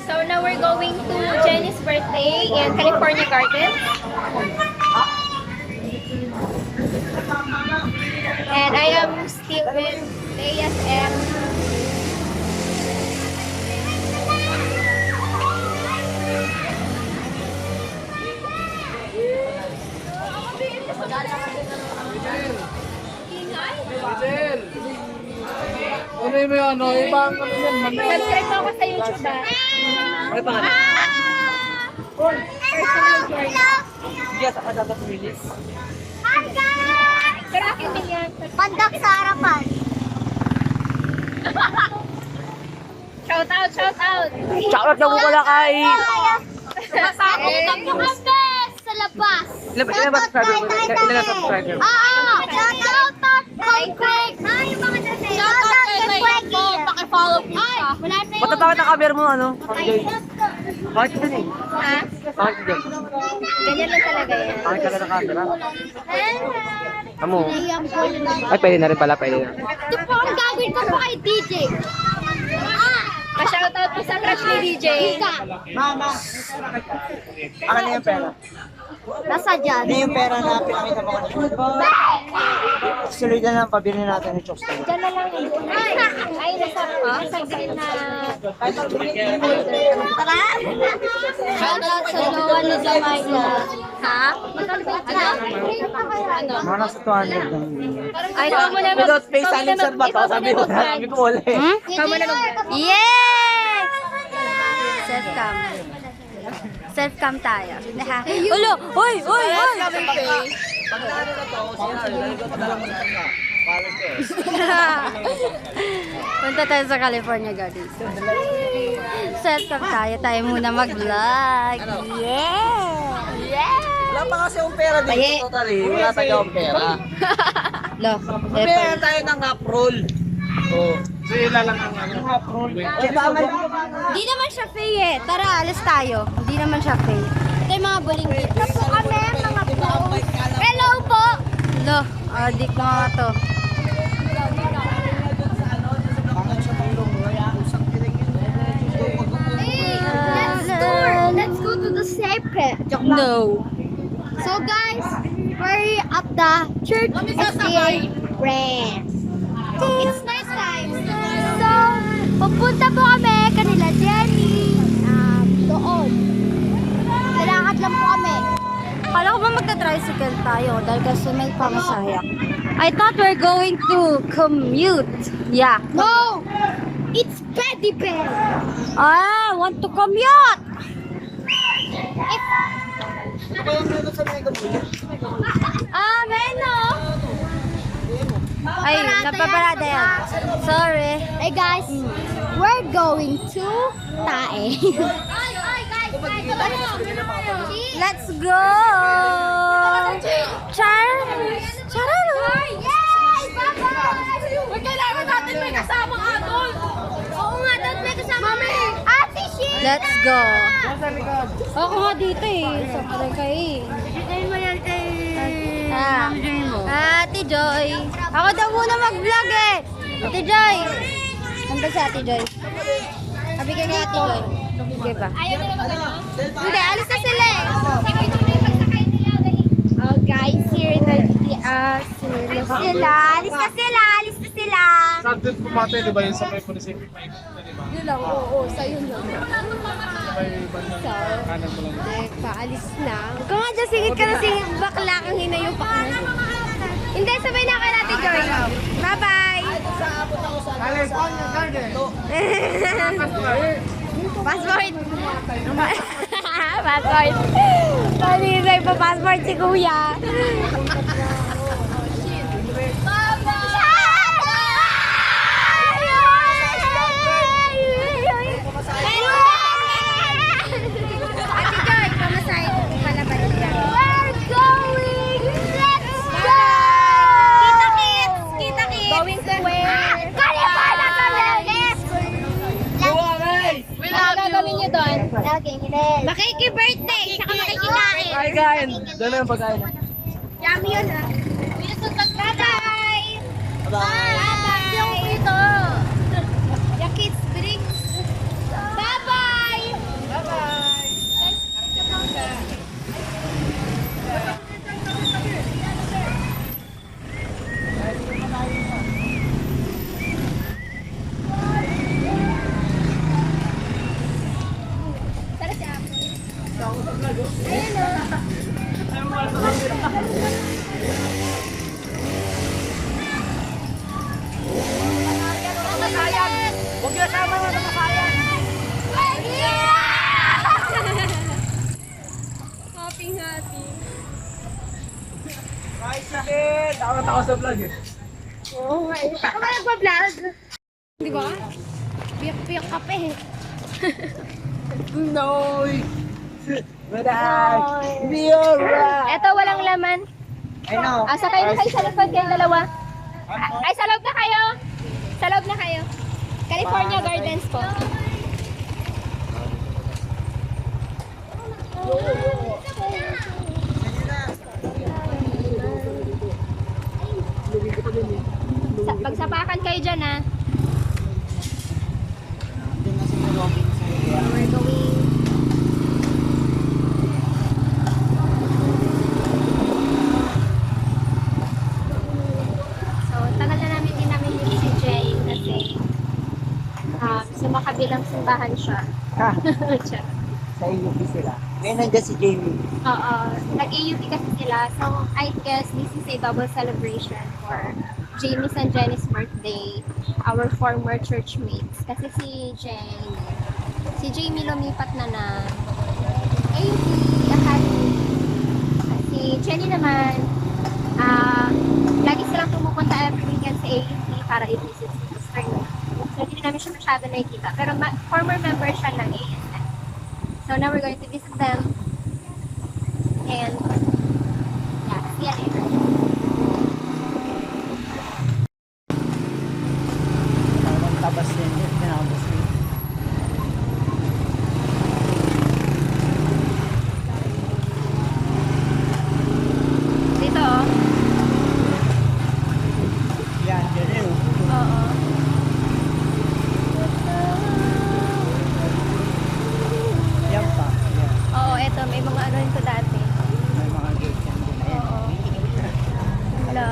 So now we're going to Jenny's birthday in California Gardens. And I am still with ASM. Ano yung ano? Ibang ano yan? Subscribe mo ako sa YouTube ba? Ano pa? Personal journey. Hindi sa kadagat release. Hi guys! Pero akin din yan. Pandak sa harapan. Shout out, shout out. Shoutout na po pala kay... Nakakutang yung best sa labas. Ilan ba subscriber? Ilan na subscriber? Shout out kay Craig. Shout out kay Craig. Paki-follow po siya. Matatakot ang camera mo, ano? Bakit din eh? Ha? Bakit din? Ganyan lang talaga yan. Bakit ka na ng camera? Amo. Ay, pwede na rin pala, pwede na. Ito po ang gagawin ko po kay DJ. Pa-shout out po sa crush ni DJ. Mama. Akin na yung pera. Nasa dyan. Hindi yung pera na pinakita mo kanina. Sulit na lang pabili natin ng chokes. Diyan na lang yun. Ay, nasa green na... Tara! Shout out sa Noah ni Jamaica. Ha? Ano? Mga nasa 200 lang. Ay, ikaw mo na mag... Without face silencer ba to? Sabi ko ulit. Ikaw mo na mag... Yes! Self-cam. Self-cam tayo. Ulo! Uy! Uy! Uy! Punta tayo sa California Gardens. Self-cam tayo. Tayo muna mag-vlog. Yeah! Yeah! Wala pa kasi yung pera dito totally. Wala tayo yung pera. Lo, Pera tayo ng half roll. Oh. So, ilan lang ang ano? Half roll. Di naman siya fake eh. Tara, alis tayo. Di naman siya fake. Ito yung mga buling dito. Ito po kami, mga po. Hello po! Lo, di ko nga to. Let's go to the secret. No. So guys, we're at the Church SDA branch. It's nice time. So, pupunta po kami kanila Jenny. Doon. Kailangan lang po kami. Kala ko ba magta-tricycle tayo dahil kasi may pamasahe. I thought we're going to commute. Yeah. No! It's Petty Bear. I want to commute. Meno. Ay, napaparada yan. Sorry. Hey guys, we're going to Tae. Let's go! Charles! Charles! Yay! Bye-bye! Kailangan natin may kasamang adult! Oo nga, dapat may kasama. Mami! Ate Shea! Let's go! Ako nga dito eh. Sakay kayo eh. Bigay mo yan kay... Ate Joy. Ako daw muna mag-vlog eh. Ate Joy. Nanda si Ate Joy. Kabigay ni Ate Joy. Sige ba? Hindi, alis na sila eh. Oh guys, here na sila. Alis na sila. Alis na sila. Subject po mate, di ba yung sa may munisipyo? Yun lang, oo. Sa yun lang. So, Kanan mo lang. paalis na. Kung nga dyan, singit ka na singit. Bakla kang hinayo pa ka. Hindi, sabay na kayo natin, Joy. Bye-bye! California Garden. Passport! Passport! Paninay pa passport si Kuya. Ate Joy, pamasay. Palaban niya. We're going! Let's go! Kita-kits! Kita-kits! Going to where? California kami! Ano gagawin niyo doon? Makiki-birthday! Saka makikikain! Hi guys! Doon na yung pagkain. Yummy yun ha! Bye-bye! Bye-bye! Yung ito! Yung kids drinks! Bye-bye! Huwag yung sama na nakasayan. Happy. Ay, sakit. Takot ako sa vlog eh. Oo nga. Ako ba nagpa-vlog? Di ba? Piyak-piyak ka pa eh. No! Maday! Be alright! Eto, walang laman. I know. Sakay na kayo sa likod kayong dalawa. Ay, sa loob na kayo. Sa loob na kayo. California Gardens po. Pagsapakan kayo dyan, ha. Doon na sila walking sa We're going. So, tagal na namin din namin yung si Jay kasi sa makabilang simbahan siya. Ha? Siya. Sa UP sila. Ngayon nandiyan si Jamie. Oo. Nag-AUP kasi sila. So, I guess this is a double celebration for Jamie's and Jenny's birthday. Our former churchmates. Kasi si Jamie lumipat na AUP Academy. Si Jenny naman, lagi silang pumupunta every weekend sa AUP para i-visit si sister niya. So, hindi namin siya masyado nakikita. Pero former member siya ng ASN. So now we're going to visit them. And yeah, see you later. Ang tabas din. Tinabas din. Dito, oh. Yan, dyan rin. Oo. Yan pa. Yan. Oo, eto. May mga ano nito dati. May mga gate yan din. Ayan. Oo. Hello.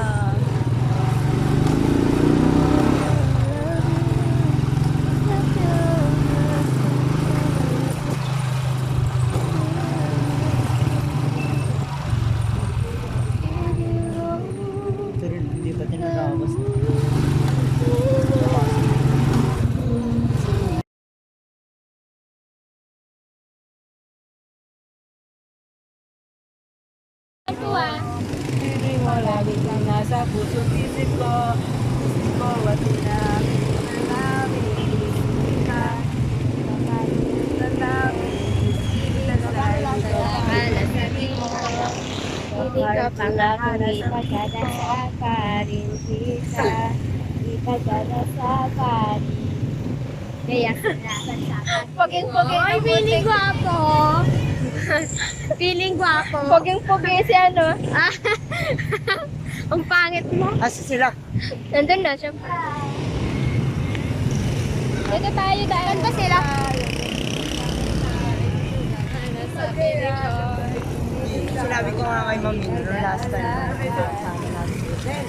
Ito rin, hindi pa tinatapos. Ito ah. Hindi mo lagi kang nasa puso't isip ko. Isip ko, wati na. Hindi ko pangakari pagkadasa pa rin kita. Ipagdadasa pa rin. Kaya poging-pogi. Ay, feeling gwapo. Feeling gwapo. Poging-pogi si ano. Ang pangit mo. Asa sila? Nandun na, syempre. Dito tayo dahil. Saan ba sila? Sinabi ko nga kay Ma'am Minro last time. Sana natin.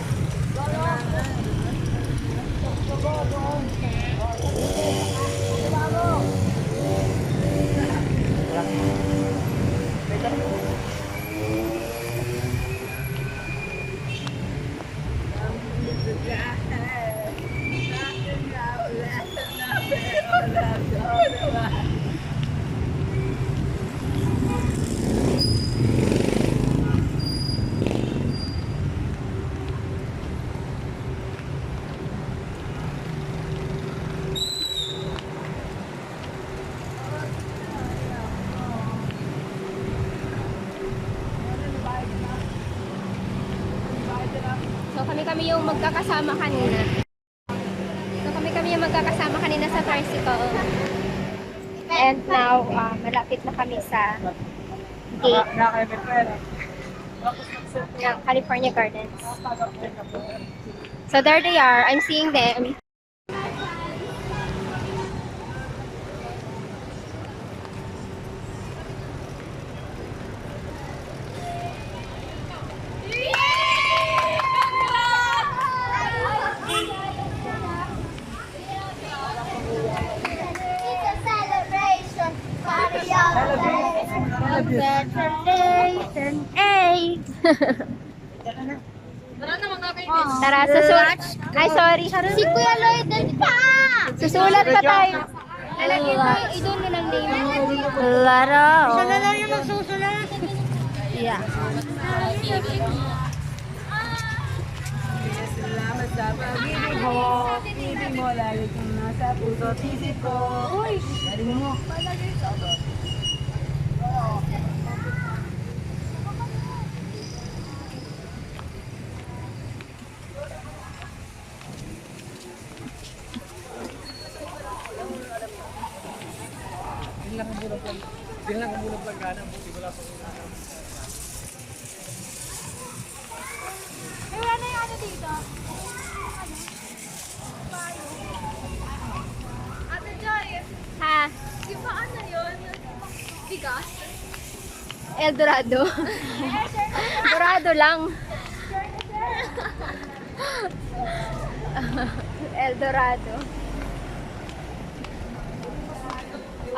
So kami yung magkakasama kanina. So kami yung magkakasama kanina sa tricycle. And now, malapit na kami sa gate ng California Gardens. So there they are. I'm seeing them. It's a celebration. Party all day. Congratulations, A. Tara, susulat. Ay, sorry. Si Kuya Lloyd din pa! Susulat pa tayo. Lalagyan mo, idol mo ng name mo. Laro. Siya na lang yung magsusulat. Yeah. Salamat sa pag-ibig mo. Ibig mo lagi kang nasa puso at isip ko. Uy! Galing mo. Ha? Eldorado. Dorado lang. Eldorado.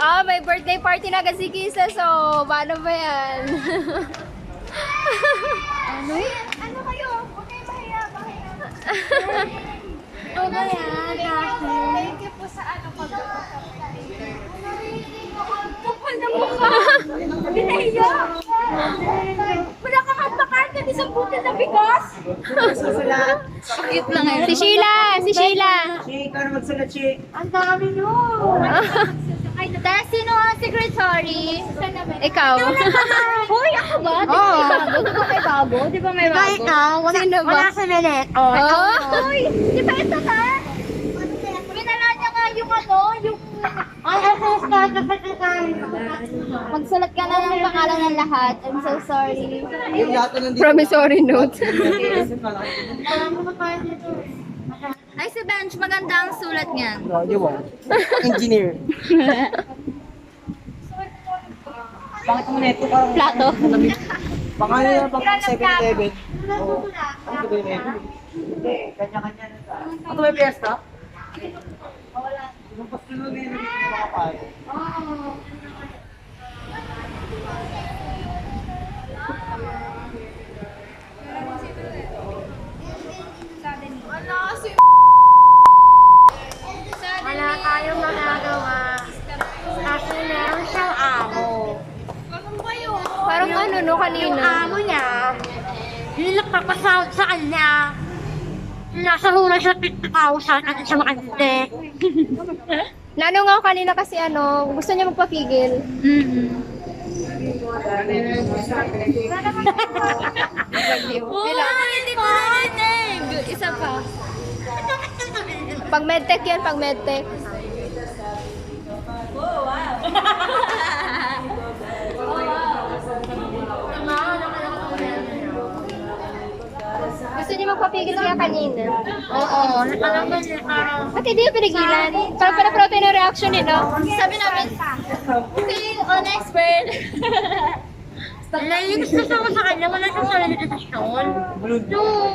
Ah, may birthday party na kasi Kisa, so paano ba yan? Ano kayo? Huwag kayo mahiya. Ano ba yan? Thank you po sa kapal na mukha. Binahiya. Wala ka kantakan ka di sa butil na bigas. Cute lang eh. Si Sheila! Si Sheila! Ikaw na magsulat, Chi. Ang dami nyo. Dahil sino ang secretary? Ikaw. Hoy, ako ba? Oo. Di ba may bago? Di ba may bago? ikaw? Sino ba? Wala sa Melet. Oh? Hoy, di ba ito ka? Minala niya nga yung yung... Magsulat ka na ng pangalan ng lahat. I'm so sorry. Promissory note. Ay, si Bench, maganda ang sulat niyan. Engineer. Bakit mo neto ka? Plato. Baka na pang 7-11. Oo. Ano ba yun? Hindi, kanya-kanya na sa... Ano may piyesta? Wala. Yung pasunod na yun, makapal. Wala tayong magagawa. Kasi meron siyang amo. Parang ano no Yung kanina. amo niya, yung nagpapasahod sa kanya, nasa hula siya 50,000 at siya makante. Nano nga ako kanina kasi ano, gusto niya magpapigil. Hindi ko narinig. Isa pa. Pag medtech yan, pag medtech. Gusto niya magpapigil kaya kanina. Oo, nakalaman niya parang... Ba't hindi yung pinigilan? Parang para-prote na reaction eh, no? Sabi namin, feel on expert. Naiinis kasi ako sa kanya, wala siyang sarili desisyon.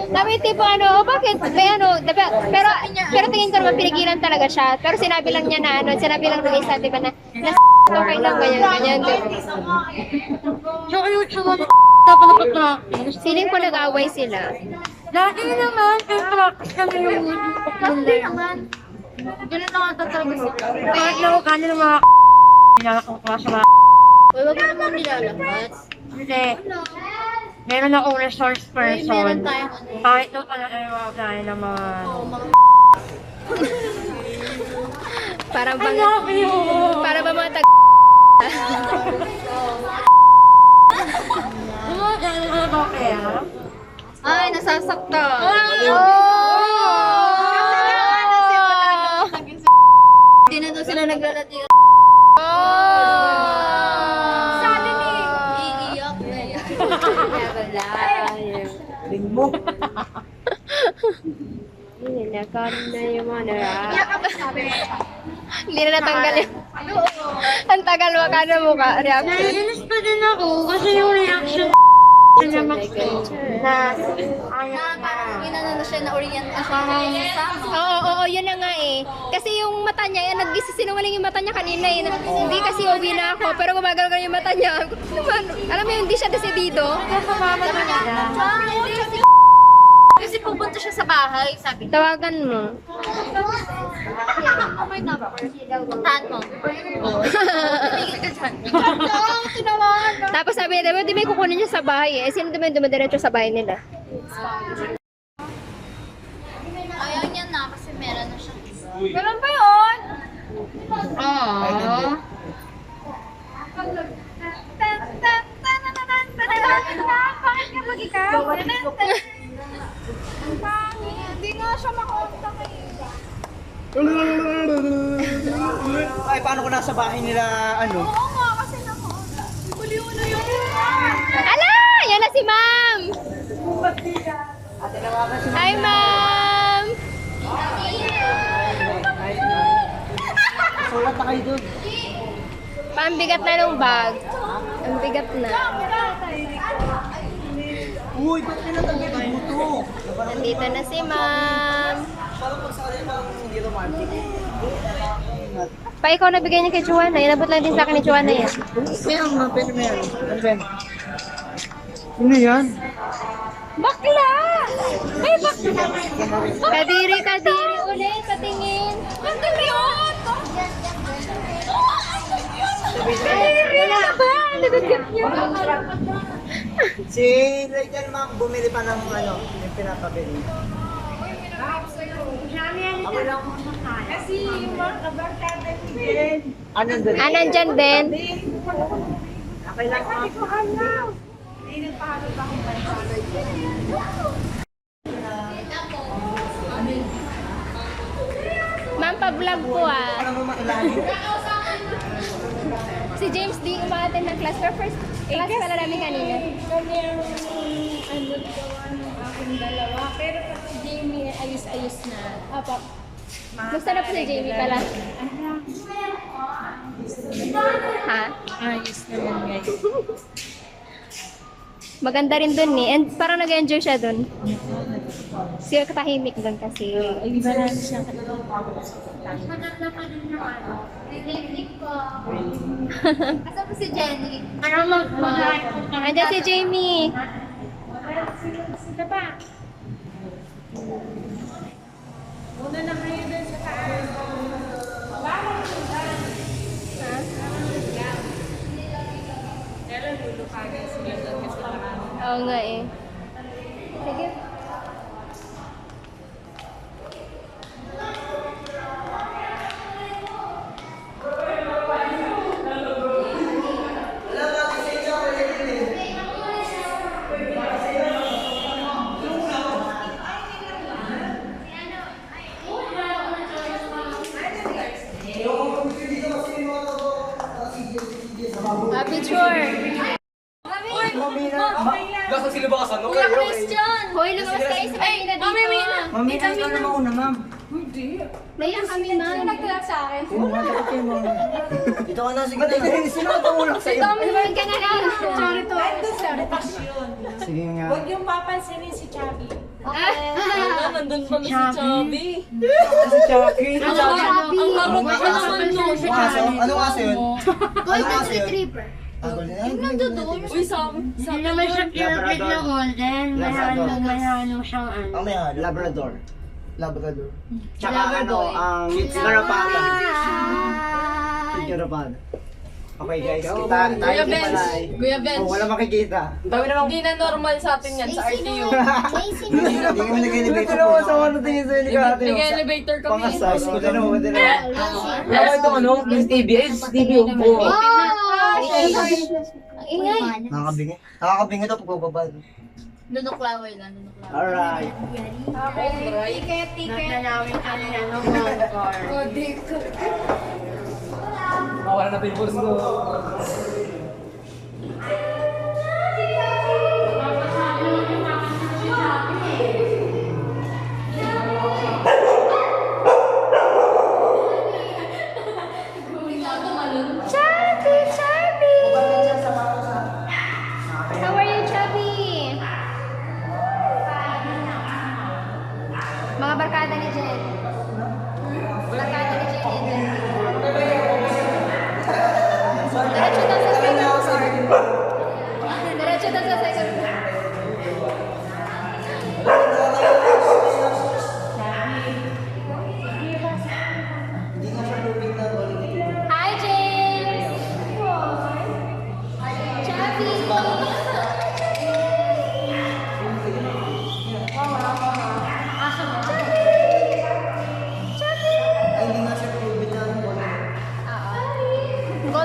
Sabi tipo ano, bakit? May ano, diba? Pero tingin ko naman pinigilan talaga siya. Pero sinabi lang niya na ano, sinabi lang ng isa, diba na okay lang, ganyan, diba? So, ayun siya wala dapat nakapractice. Feeling ko nag-away sila. Dati naman, may practice kami yung Dati naman. Ganun lang ata talaga sila. Kahit lang ako kanin ng mga nilalakas sa mga Uy, wag mo naman nilalakas. Hindi. Meron akong resource person. Kahit doon pala ay mga kain ng mga... Parang I bang... love you! Para ba mga tag... Gano'n ka ba kaya? Ay, nasasakta. Hindi na daw sila naglalati. Sabi ni... Iiyak na yan. Ling mo. na yung mga Hindi na natanggal yun. Ang tagal mo ka na mukha. Reaction. Naiinis pa din ako kasi yung reaction niya na ayaw na. inano na siya na orient na siya. Oo, yun na nga eh. Kasi yung mata niya, yan, nagsisinungaling yung mata niya kanina eh. Hindi kasi uwi na ako, pero gumagalaw yung mata niya. Alam mo, hindi siya desidido. Kasi pupunta siya sa bahay, sabi ko. Tawagan mo. Puntahan mo. Tumigil ka dyan. Tapos sabi niya, di may kukunin niya sa bahay eh. Sino naman dumadiretso sa bahay nila? Ayaw niya na kasi meron na siya. Meron ba yun? Aww. Bakit ka mag-ikaw? Hindi nga siya makontak eh. Ay, paano ko nasa bahay nila, ano? Oo nga, kasi naman. Baliw na yun. Ala! Yan na si ma'am! Ate, nawagan si Hi, ma'am! Sulat na kayo doon. Pambigat na nung bag. Ang bigat na. Uy, ba't pinatanggal yung buto? Nandito na si ma'am. Parang pag sa kanila, parang hindi romantic. Pa, ikaw nabigay niya kay Joanna. Inabot lang din sa akin ni Joanna yan. Meron nga, pero meron. Ano ba yan? Ano yan? Bakla! Ay, bakla! Kadiri ulit. Patingin. Ang yun! Wala ba? Nagagap niya. Si Rachel, ma'am, bumili pa ng ano, yung pinapabili. Ako lang muna kaya. Kasi yung mga kabarkada ni Ben. Ano doon? Ah, nandyan din. Okay lang, ma'am. Ma'am, pa-vlog po ah. Ano mo mailalim? Si James D. umaattend ng class. Pero first class pala namin kanina. Pero pag si Jamie ayos-ayos na. Opo. Gusto na po si Jamie pala. Ha? Ayos naman guys. Maganda rin dun eh. And parang nag-enjoy siya dun. Siya katahimik dun kasi. Iba na siya. Maganda pa din yung ano. Nag-link ko. Asa po si Jenny? Ano mag-like? Andiyan si Jamie. Sila ba? Muna na kayo dun sa taas. Pero lulukagan sila doon kasi marami. Oo nga eh. Sige. Picture. Lasa sila ba kasano? Kuya Christian! Hoy, lumabas kayo sa kanina dito. Mami, ikaw na mauna, ma'am. Naiyak kami na. Sino nagtulak sa akin? Dito ka na, sige na. Sino ka tumulak sa'yo? Ikaw ka na lang. Sorry to. Ito sa retasyon. Sige nga. Huwag yung papansinin si Chubby. Nandun pa si Chubby. Si Chucky. Ang harap ka naman no. Ano kaso yun? Ano kaso yun? Retriever. Yung nandoon. Uy, sa naman siya pure na golden. Mayroon siyang ano. Ang may Labrador. Labrador. Tsaka ano, ang Garapata. Garapata. Okay guys, kita tayo Kuya din Benz. pala eh. Kuya Benz. Oh, wala makikita. Hindi na normal sa atin yan sa RTU. Hindi kami nag-elevator po. Sa ano tingin sa helicopter? Nag-elevator kami. Pangasas ko din ako. Wala itong ano, yung TV. TV upo. Ingay. Nakakabingi. Nakakabingi ito pag bababa. Nunuklaway lang, nunuklaway. Alright. Nanawin ka nila ng mga car. Mawala na pinipos ko. Chubby! How are you, Chubby?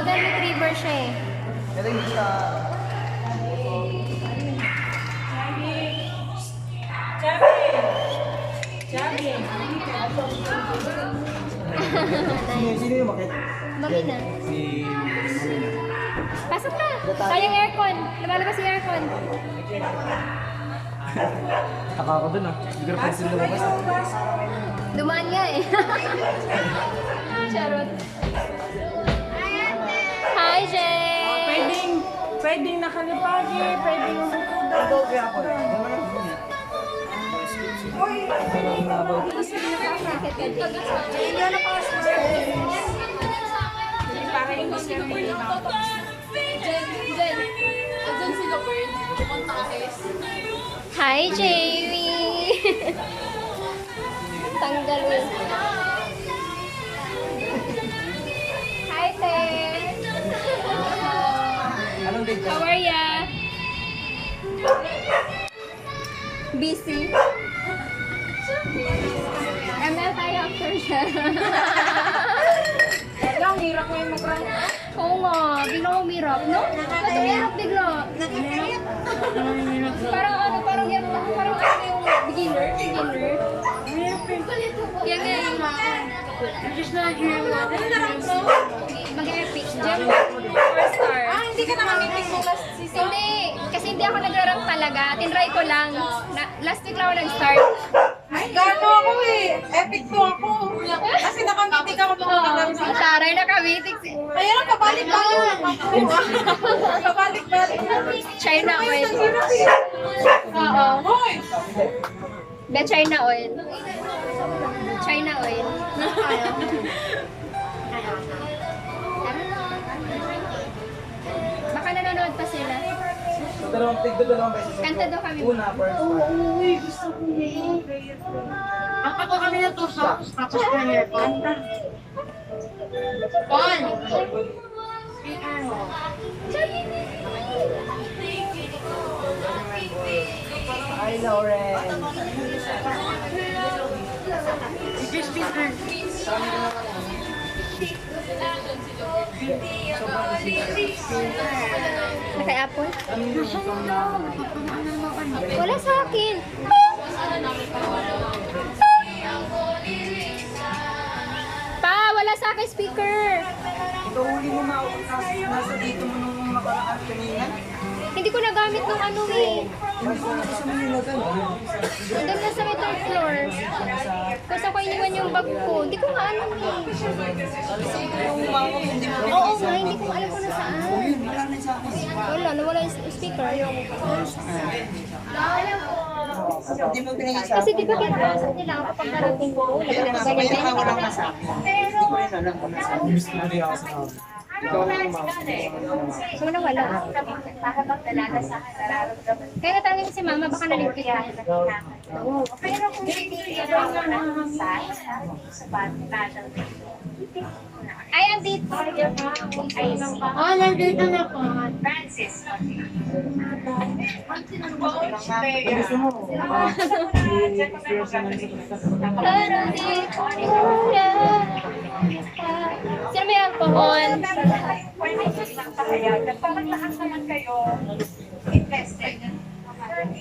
Golden Retriever siya eh. Ito yung sa... Sino yung bakit? Mamina. Si... Pasok na! Sayang aircon. Lumalabas yung aircon. Taka ako dun ah. Hindi ko na pansin lumabas. Dumaan nga eh. Charot. Hi, Jay! Pwedeng nakalipagi, pwedeng umupo daw. Ito kaya ako. Hi, Jamie! Tanggal mo. Hi, Te! Anong date How are ya? Busy? ML tayo after siya. Ang hirap mo yung mag-rank. Oo nga, biglang umirap, no? Ba't umirap bigla? Parang ano, parang ano yung beginner? Yan nga yung mag-epic. Gem 4 star. Hindi ka nakamitig mo last season. Hindi, kasi hindi ako nagra-rank talaga. Tinry ko lang. Last week lang ako nag-start. Ay, gago ako eh. Epic to ako. Kasi nakamitig ako nung nakamitig. Ang taray na kamitig. Kaya lang kabalik-balik. Kabalik-balik. China oil. Oo. Hoy! Be, China oil. China oil. Baka nanonood pa sila. Dalawang beses. Kanta daw kami. Una, first part. Ang ako kami ng tusok, tapos na aircon. Paul! Si ano? Hi, Lauren. Si Christine. Naka-apple? Wala sa akin. Pa, wala sa akin speaker. Ito huli mo nasa dito mo nung nakaraan kanina. Hindi ko nagamit nung ano eh. Hindi ko na sa Manila doon. Doon na sa may third floor. Kasi ako iniwan yung bag ko. Hindi ko nga alam eh. Oo nga, hindi ko alam kung nasaan. Wala na sa akin. Wala, nawala yung speaker. Hindi mo pinigil sa Kasi di ba kinakausap nila ako kapag narating ko. Kaya nga, kaya nga wala na sa akin. Hindi ko rin alam kung nasa akin. Ikaw ang So nawala. Kaya natanong ko si mama, baka naligpit na. Pero kung hindi ka naman Ay, andito. Oh, nandito na po. Francis. gusto mo. Sino may alcohol? Parang lakas naman kayo invested.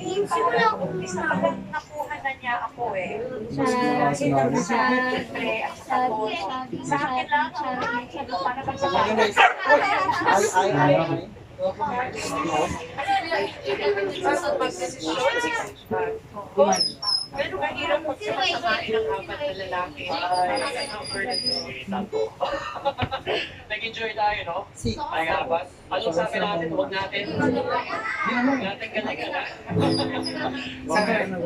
Simula ako, nakuha na niya ako eh. Siyempre, sa akin lang, para ba sa Ay. pero mahirap pagsasamain ng apat na lalaki. Nag-enjoy tayo, no? Si. Ay nga ba? Anong sabi natin? Huwag natin. Huwag natin galing-galang.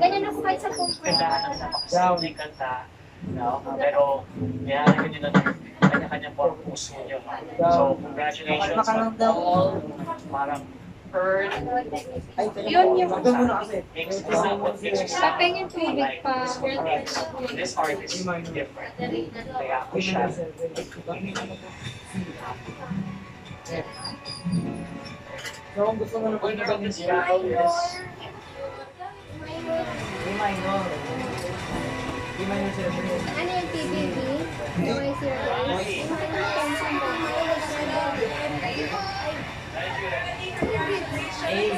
Ganyan ako kahit sa phone ko. Kandahan ang napakasimple kanta. No? Pero, yan, yun ang kanya-kanya purpose nyo. So, congratulations on all. Parang earn. Yun yung Ito muna kasi. Makes this papeng yung tubig pa. This artist is different. Kaya ako siya. So, kung gusto mo na Winner of this siya, battle is minor. Minor Ano yung TBB? Noise your voice.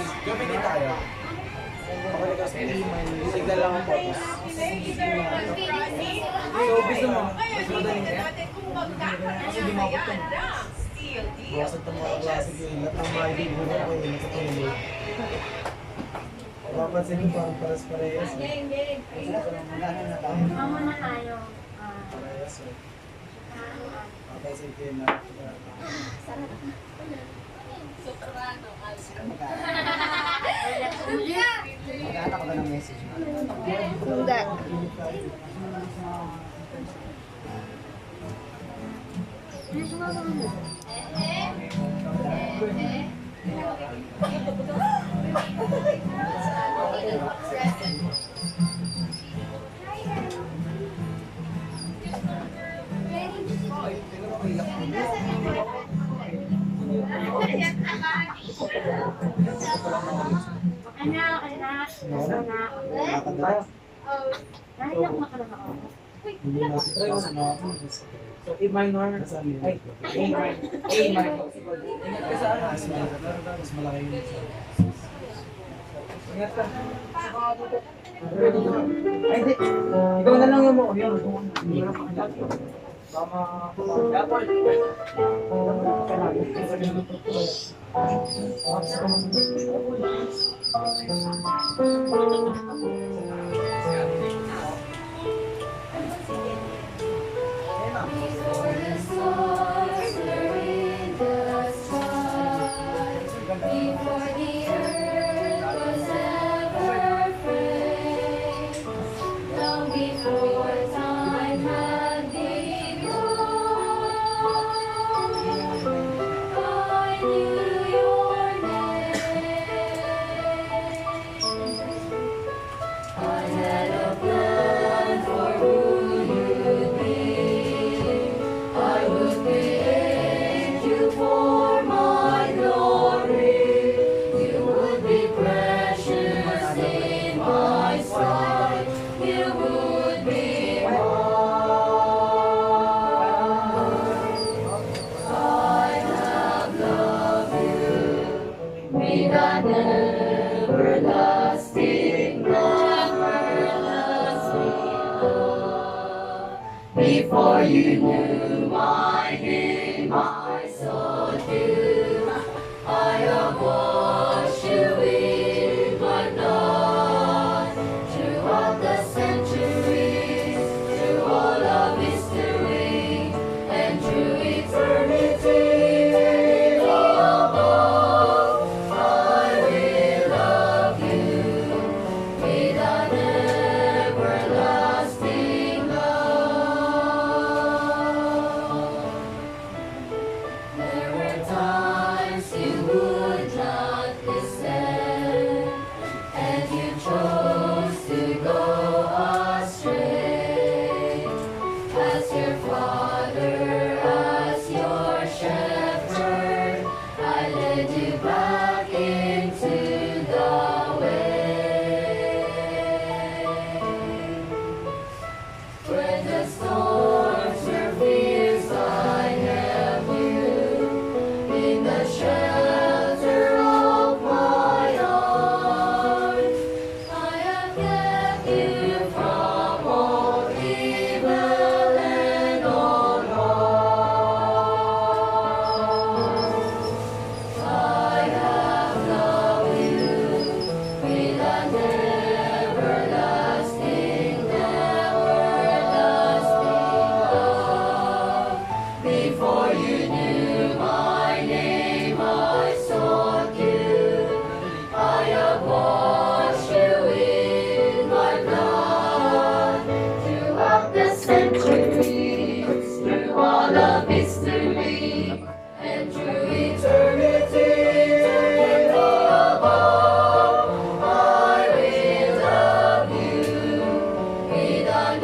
Gabi din tayo. Okay, kasi signal lang ako. So, gusto mo, mas madaling kaya? Kasi di mabot ka. Buwasan itong mga klase ko yun. Lahat ng mga libo ko ko yun. Nakatulog. Mapapansin ko parang paras-parehas. Mama na tayo. Parehas eh. Mapapansin ko yun na. Magkakata ko ba ng message mo? Hindi. Anak. Nakakadala. Naiyak na ka lang ako. Hindi na si Trey. So, A minor. Ay, A minor. A minor. Ingat ka sa ano? Mas malaki yun. Ingat ka. Ay, hindi. Ikaw na lang yung mo. Hindi na pa Tama. Dapat. Before you knew my name, I sought you. I have washed you in my blood. Throughout the centuries, through all of history, and through eternity above, I will love you with an everlasting love. There were times you would not listen, and you chose to go astray. As your father, as your shepherd, I led you back into the way. When the storms were fierce, I held you in the shelter of my arms. I have kept you from all evil and all harm. I have loved you with an everlasting love. Before you knew my name, I sought you. I have washed you in my blood. Throughout the centuries, through all of history, and through eternity above, I will love you with an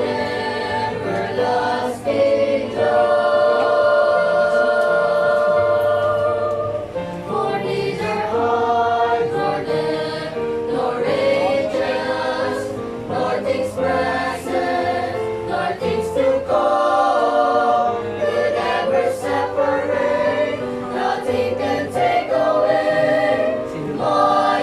everlasting love. For neither heart nor death, nor angels, nor things present, nor things to come, could ever separate. Nothing can take away my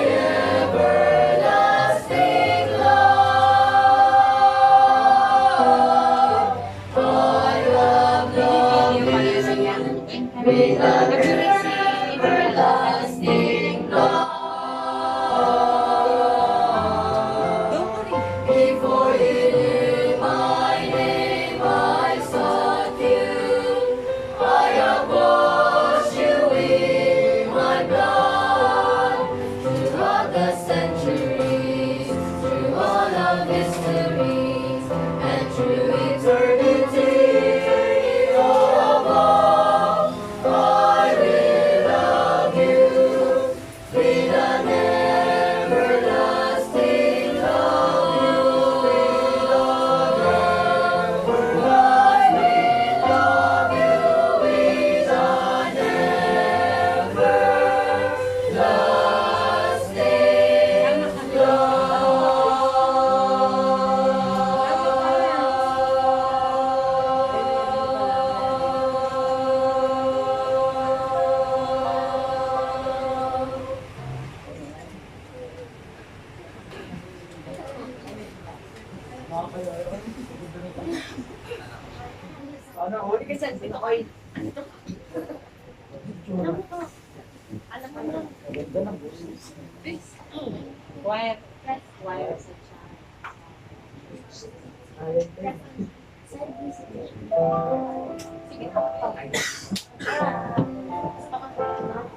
Quiet.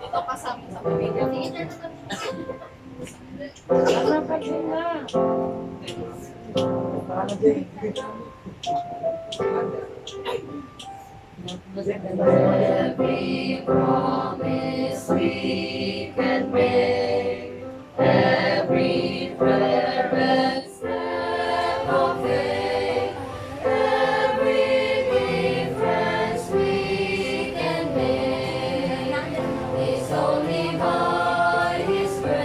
Ito kasama sa pamilya. Every promise we can make, every prayer and step of faith, every difference we can make is only by His grace.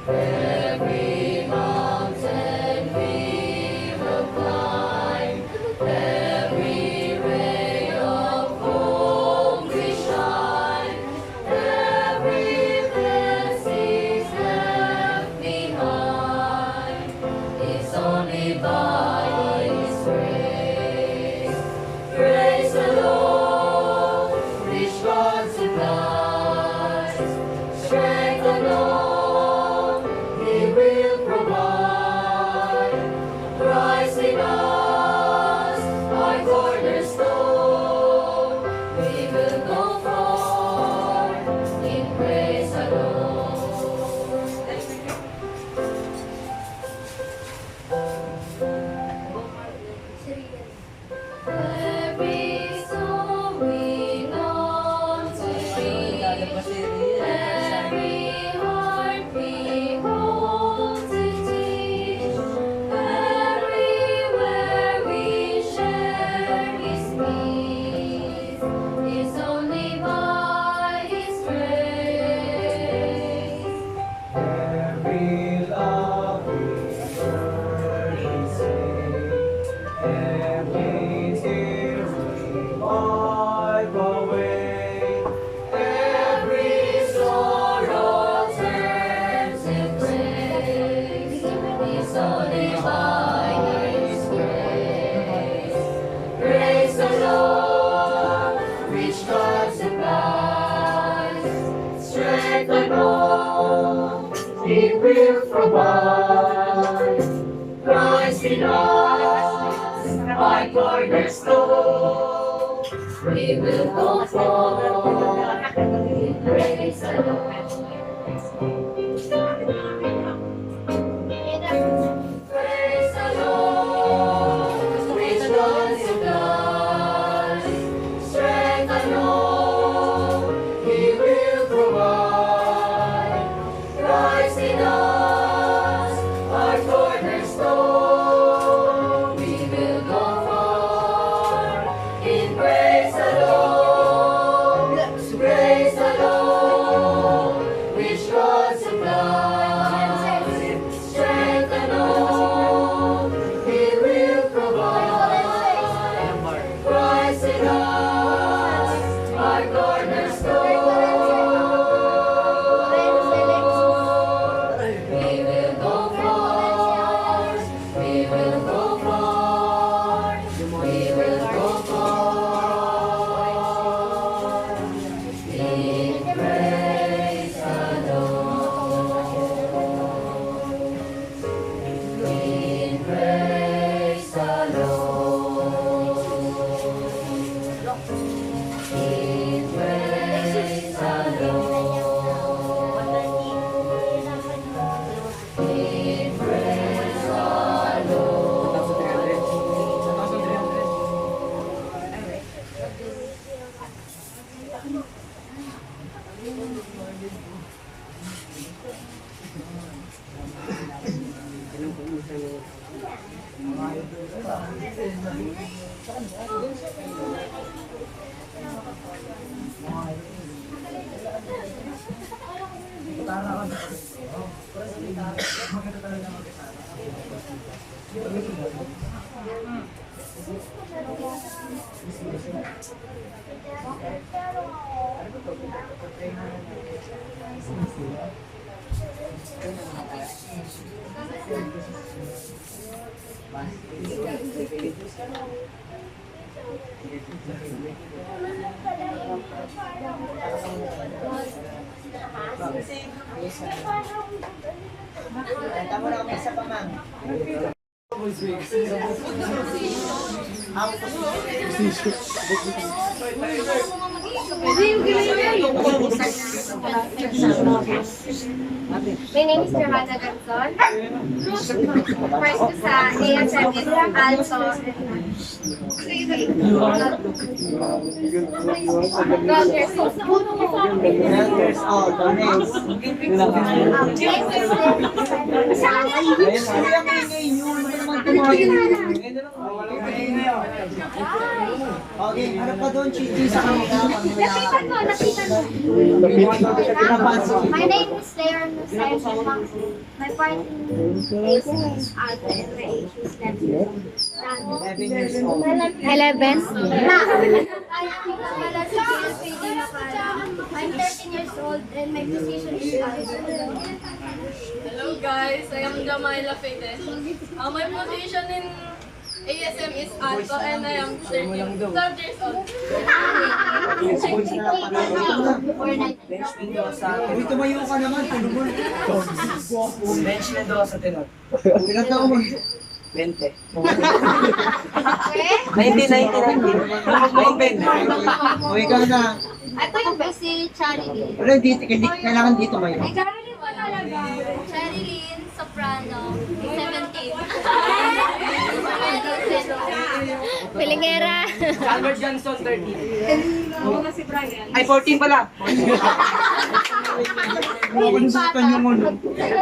Every mountain we will climb, every ray of hope we shine, every blessing left behind is only by His grace. Praise the Lord, which God supplies, strength alone He will provide. Christ in us, our cornerstone, we will go far in praise alone. Every soul we long to reach, every heart we hope to teach, everywhere we share His peace is only by His grace. Every love we learn and sing, every tear we wipe away, Every sorrow turns to praise is only by His grace. Praise the Lord, which God supplies, strength alone He will provide. Christ in us, my cornerstone, we will go forward in praise alone. Praise the Lord, which God supplies, strength alone He will provide. Christ in us, our cornerstone, we will go far in praise alone. Praise the Lord, which God supplies, strength alone He will provide. Christ in us, our cornerstone, we will go far, we will go far, we will go far in praise alone. In praise alone. In praise alone. In praise Kanta mo na kami isa pa, ma'am. My name is Johanna Ganson. First ko sa ASM is also 12 years old. 12 years old, Dones. Okay, ano pa doon, Chichi, sa kanila? Lapitan mo, lapitan mo. My name is Leon Lucero. My partner is Alvin. My age is 11 years old. 11. I'm 13 years old and my position is Hello guys, I am Jamaila Fede. My position in ASM is Alto and I am 12 years old. Bench Mendoza. Uy, tumayo ka naman. Bench Mendoza, tinod. Ilan taon mo? 20. 19. Uy, ikaw na. Ito yung si Charlie. Pero dito, kailangan dito mayo. Ay, Charlie mo talaga. Charlie Soprano, 17. Pilingera. Albert Johnson, 13. Ay, 14 pala. Pinisipan yung mundo.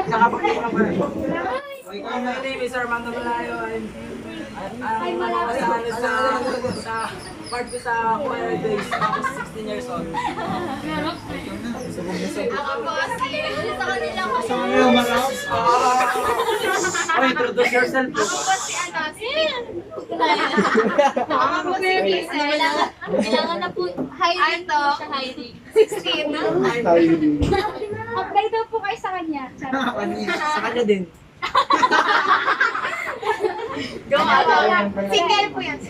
Nakapagpapalala pa rin. My name is Armando Malayo. I'm sa part ko sa choir days. Ako 16 years old. Ako po sa kanila ko. Sa mga malakas. Oh, introduce yourself. Ako po si Ako po si Kailangan na po. Heidi to. Heidi. 16. Apply daw po kayo sa kanya. Sa kanya din. Single po yan.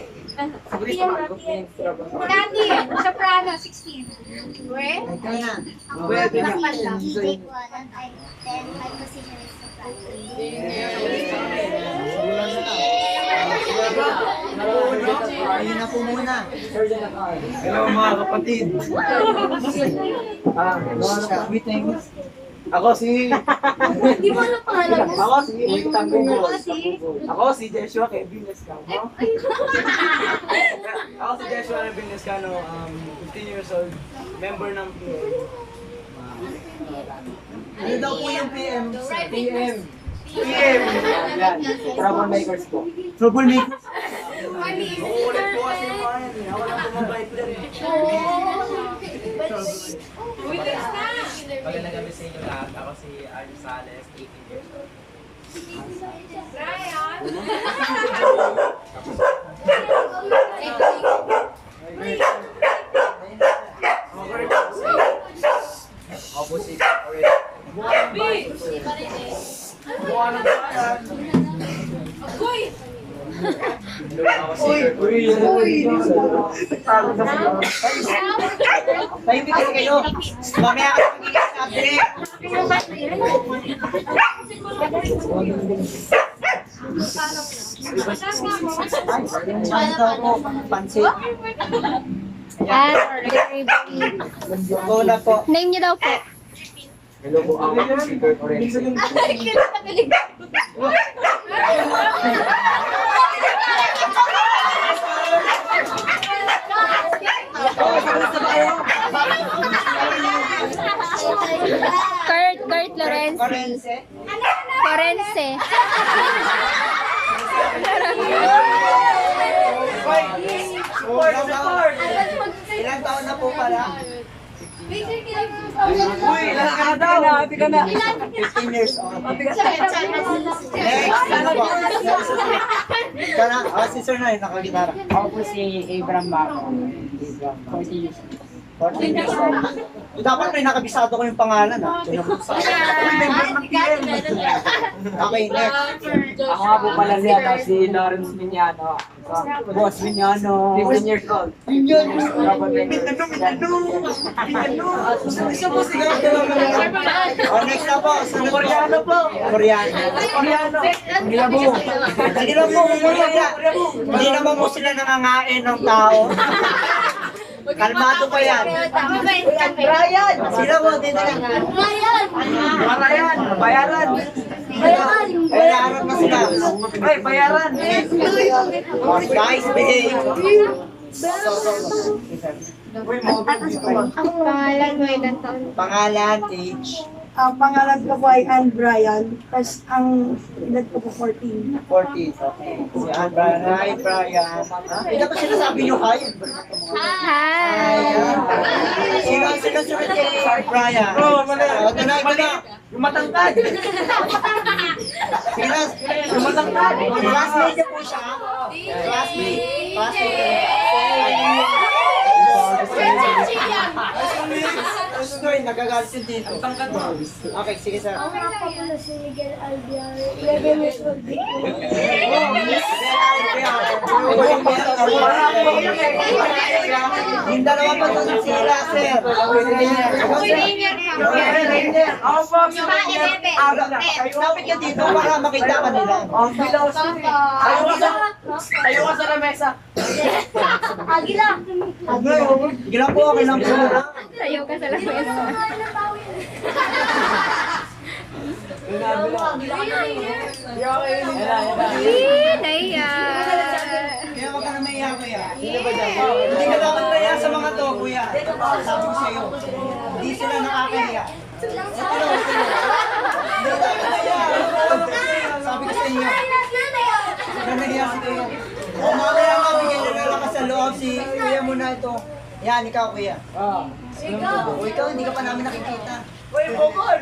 Candy, Soprano, 16. Where? Ikaw na. Pwede na. Take one and I then my position is soprano. Ayun na po muna. Hello mga kapatid. Ako si... Hindi mo alam pangalan mo. Ako si... Ako si... Ako si Joshua Kevin Lescano. Ako si Joshua Kevin Lescano, 15 years old, member ng PM. Ano daw po yung PM? PM! PM! Yan, troublemakers po. Troublemakers? Uulit po kasi yung mga yan. Wala po mabait dyan. Magandang gabi sa inyo lahat. Ako si Arjo Sales, 18 years old. Ako po si Tahimik kasi kayo. Mamaya ka magiging sabi. Chanta po, pansit. At Lola po. name niyo daw po. Hello po, ako si Kurt Orense. Kurt Lorenzi. Orense. Forense. Ilang taon na po pala? Uy, ilan ka na daw? Happy ka na. 15 years old. Next, ano po? Kana, si Sir na yun, nakagitara. Ako po si Abraham Baco. 40 years old. 14 years old. Dapat may nakabisado ko yung pangalan, ha? Okay, next. Ako nga po pala si Lawrence Miñano, Boss Minyano. 15 years old. Isa po sigaw next na po. Koreano po. Koreano. Hindi lang po. Hindi naman po sila nangangain ng tao. Kalmado pa yan. Brian! Sila po, dito lang. Brian! Bayaran! Bayaran na sila. Ay, bayaran! Guys, behave! Pangalan mo ilan taon? Pangalan, age. Ang pangalan ko po ay Ann Brian, tapos ang edad ko po 14. 40. Okay. Si Ann Brian. Hi, Brian. Hindi pa sinasabi nyo hi. Hi! Sino sunod kay Brian? Ito na. Yung matangkad. Sino? Yung matangkad. Classmate niya po siya. Classmate. Story, nagagalit yung dito. Okay, sige sir. Ako nga po pala si Miguel Albiar, 11 years old. Yung dalawa pa doon sila, sir. Lapit ka dito para makita ka nila. Tayo ka sa lamesa. Agila! Gila po, okay lang po. Sayo ka sa lamesa. Naya. Kaya wag ka na maiyak, kuya. Hindi ka dapat maiyak sa mga to, kuya. Sabi ko sa'yo, hindi sila nakakahiya. Hindi dapat maiyak. Sabi ko sa inyo, sila nahiya si kuya. O mamaya mabigyan nyo na lang sa loob si kuya mo na ito. Yan, ikaw kuya. O ikaw, hindi ka pa namin nakikita. Uy, bukol!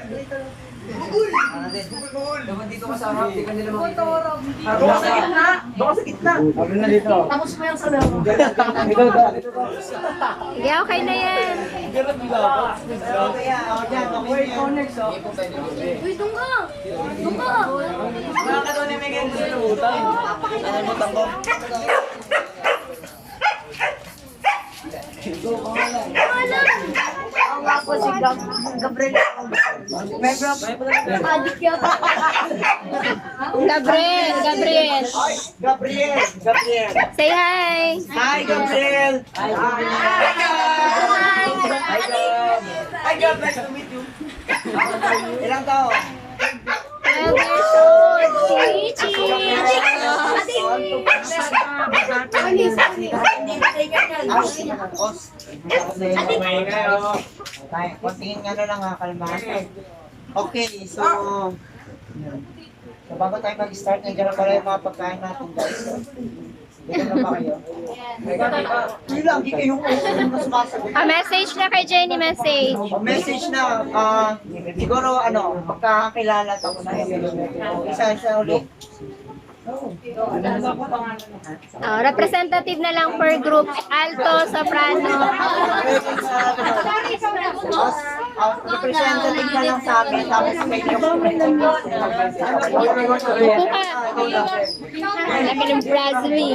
Naman dito ka sa harap, di ka nila makita. Doon ka sa gitna! Doon ka sa gitna! Tapos mo yung sa loob. Sige, okay na yan. Kuya, o dyan, okay yan. Uy, doon ka! Doon ka! Wala ka doon ni Miguel sa lutan. Nalimutan ko. Ako nga po si Gabriel. Adik yata. Gabriel. Gabriel. Say hi. Hi, Gabriel. Hi, Gab. Nice to meet you. Ilang taon? 12 years old. Kontingin nga na lang ha, kalmado. Okay, so bago tayo mag-start, nandiyan na pala yung mga pagkain natin, guys. Dito na ba kayo? Hindi lang, hindi kayo sumasagot. Message na kay Jenny, message. Message na, siguro pagkakakilala tapos na isa ulit. Representative na lang per group. Alto, soprano. Representative na lang sa akin, tapos may Upo ka. Laki ng Brazil.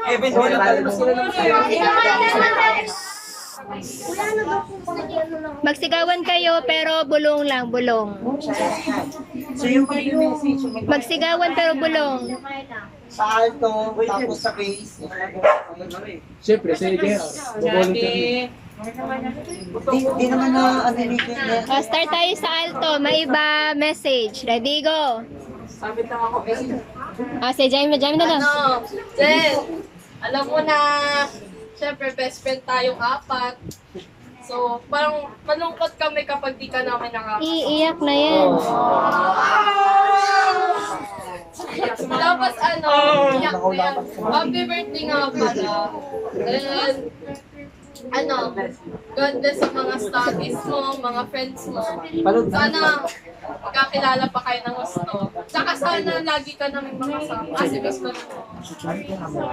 Even wala talaga sila ng Magsigawan kayo pero bulong lang, bulong. So yung mag-message, Magsigawan pero bulong. sa alto, tapos sa bass. Siyempre, sa idea. Di naman na nito. Start tayo sa alto. May iba message. Ready, go. Sabit lang ako. Say Jaime na lang. Jen, alam mo na, syempre best friend tayong apat. So, parang malungkot kami kapag di ka namin nakakasama. Iiyak na yan. Tapos iyak na yan. Happy birthday nga pala. And, God bless sa mga studies mo, mga friends mo. Sana magkakilala pa kayo ng gusto. Tsaka sana lagi ka namin makasama. Kasi miss ko naman.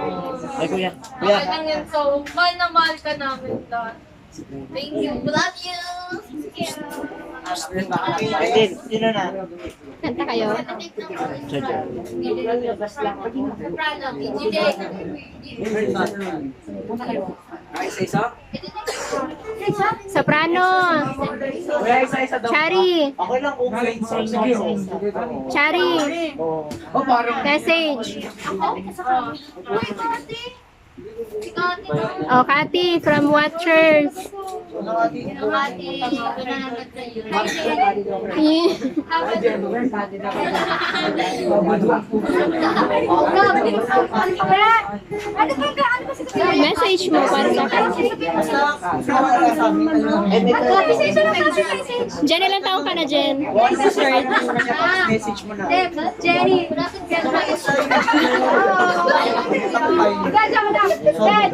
Ay, kuya. Okay lang yan. So, mahal na mahal ka namin lahat. Thank you. Love you. Ayun, sino na? Kanta kayo? Soprano. Chari. Ako lang kung Chari. Message. Oh, Kati from Watchers. Message mo para sa akin. Jen, ilang taong ka na, Jen? message mo na. Jenny.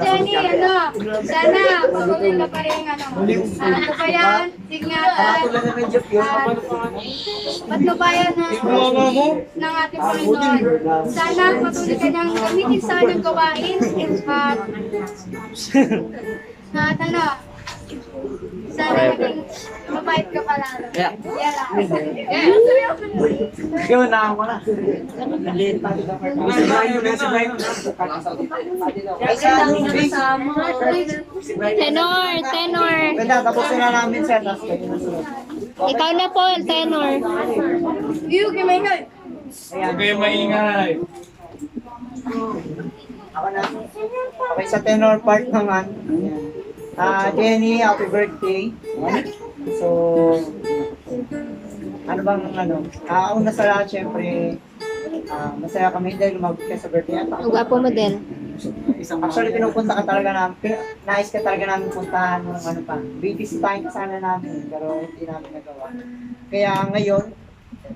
Jenny, ano? Sana, pag-uwi ka pa rin, ano? Ano ba yan? Tignan. Patnubayan ng ating Panginoon. Sana, patuloy ka niyang gamitin sa anong gawain. At ano, sana maging mabait ka pala. Yeah. Ikaw na ako na. Tenor. Ganda, tapusin na namin sir. Ikaw na, Paul, tenor. Okay, maingay. Ako na. Okay, sa tenor part naman. Jenny, happy birthday. So, ano bang una sa lahat, syempre, masaya kami dahil lumabot ka sa birthday. Ang gwapo mo din. Actually, pinupunta ka talaga namin, nais ka talaga namin puntahan ng bibisitahin ka sana namin, pero hindi namin nagawa. Kaya ngayon,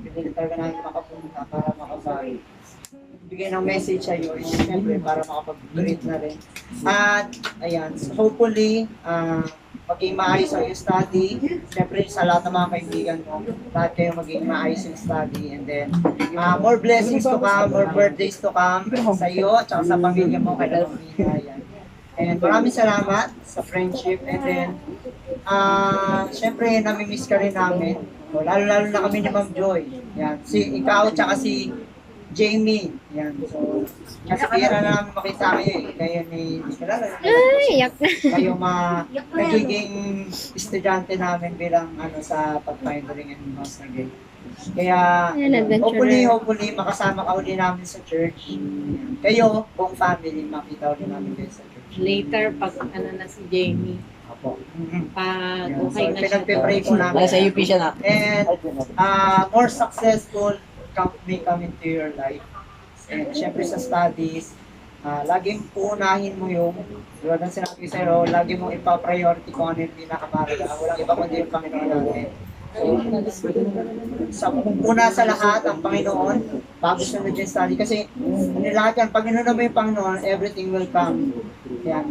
pinili talaga namin makapunta para makabay. Bigay ng message sa iyo, siyempre, para makapag-greet na rin. At, ayan, so hopefully, maging maayos ang iyong study. Siyempre, sa lahat ng mga kaibigan mo, lahat kayo maging maayos yung study. And then, more blessings to come, more birthdays to come sa iyo at sa pamilya mo kay Dalmina. Ayan. And maraming salamat sa friendship. And then, siyempre, namimiss ka rin namin. So, lalo-lalo na kami ni Ma'am Joy. Yan. Ikaw, tsaka si Jamie. Yan. So, kasi kaya na namin makita kayo eh. Kayo ni Yak na. kayo nagiging estudyante namin bilang sa Pathfinding and Mouse na game. Kaya, hopefully, makasama ka uli namin sa church. Kayo, buong family, makita uli namin kayo sa church. Later, pag na si Jamie. Apo. Pag okay na siya. Pinagpipray ko namin. Sa UP siya na. And, more successful may come into your life. And syempre sa studies, laging puunahin mo yung, diba nang sinabi ko sa'yo, lagi mong ipa-priority kung ano yung pinakamahalaga. Walang iba kundi yung Panginoon natin. So, una sa lahat, ang Panginoon, bago sunod yung study. Kasi, lahat yan, pag inuna mo yung Panginoon, everything will come. Yan.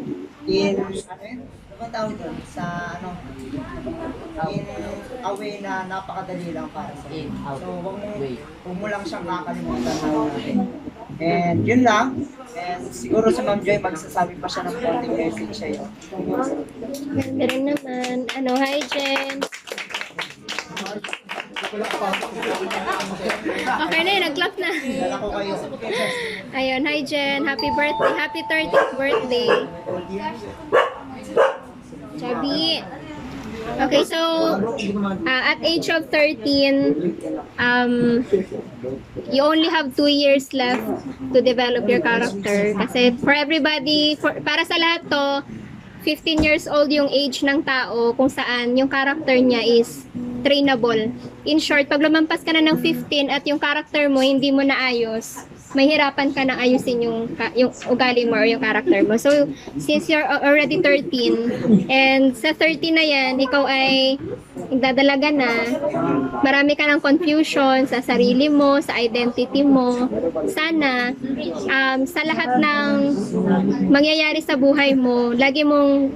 Ano tawag doon? In a way na napakadali lang para sa iyo. So, huwag mo lang siyang kakalimutan natin. And yun lang. And siguro si Ma'am Joy, magsasabi pa siya ng konting message sa'yo. Ganda rin naman. Hi, Jen. Okay na yun, nag-clap na. Dala ko kayo. Ayun, hi Jen. Happy birthday. Happy 30th birthday. Chubby. Okay, so at age of 13, you only have 2 years left to develop your character. Kasi for everybody, para sa lahat to, 15 years old yung age ng tao kung saan yung character niya is trainable. In short, pag lumampas ka na ng 15 at yung character mo hindi mo naayos, mahirapan ka na ayusin yung ugali mo or yung character mo. So, since you're already 13, and sa 13 na yan, ikaw ay dadalaga na, marami ka ng confusion sa sarili mo, sa identity mo. Sana, sa lahat ng mangyayari sa buhay mo, lagi mong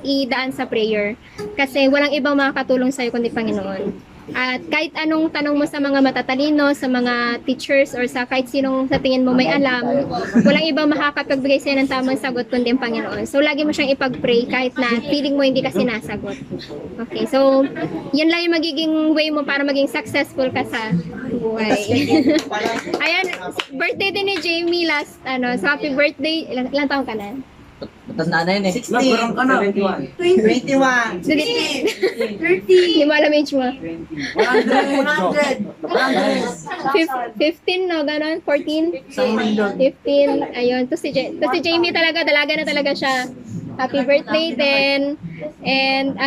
idaan sa prayer. Kasi walang ibang makakatulong sa'yo kundi Panginoon. At kahit anong tanong mo sa mga matatalino, sa mga teachers, or sa kahit sinong sa tingin mo may alam, walang ibang makakapagbigay sa'yo ng tamang sagot kundi ang Panginoon. So, lagi mo siyang ipag-pray kahit na feeling mo hindi ka sinasagot. Okay, so, yan lang yung magiging way mo para maging successful ka sa buhay. Ayan, birthday din ni Jamie last, so happy birthday. Ilang taon ka na? Batas na yun eh. 16. Nagkurang ka na. 21. 30. Hindi mo alam age mo. 100. 15, no? Ganon? 14? 15. Ayun. To si Jamie talaga, dalaga na talaga siya. Happy birthday din. And,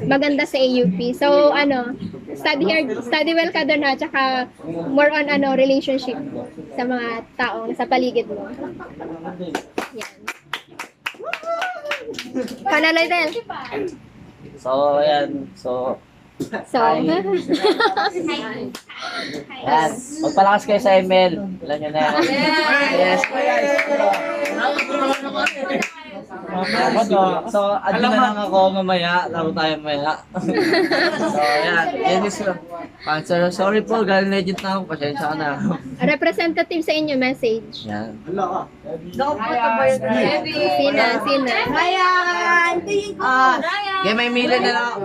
maganda sa AUP. So, study well ka doon, tsaka more on, relationship sa mga taong sa paligid mo. Yan. Panaloy din. So, ayan. So, Yan. magpalakas kayo sa ML. Alam nyo na yan. Yes. So, admin na lang ako mamaya. Laro tayo mamaya. So, ayan. Yan is sorry po, galing legend na ako. Pasensya ka na. Representative sa inyo, message. Yan. Sina. Ryan! Okay, may mili na lang.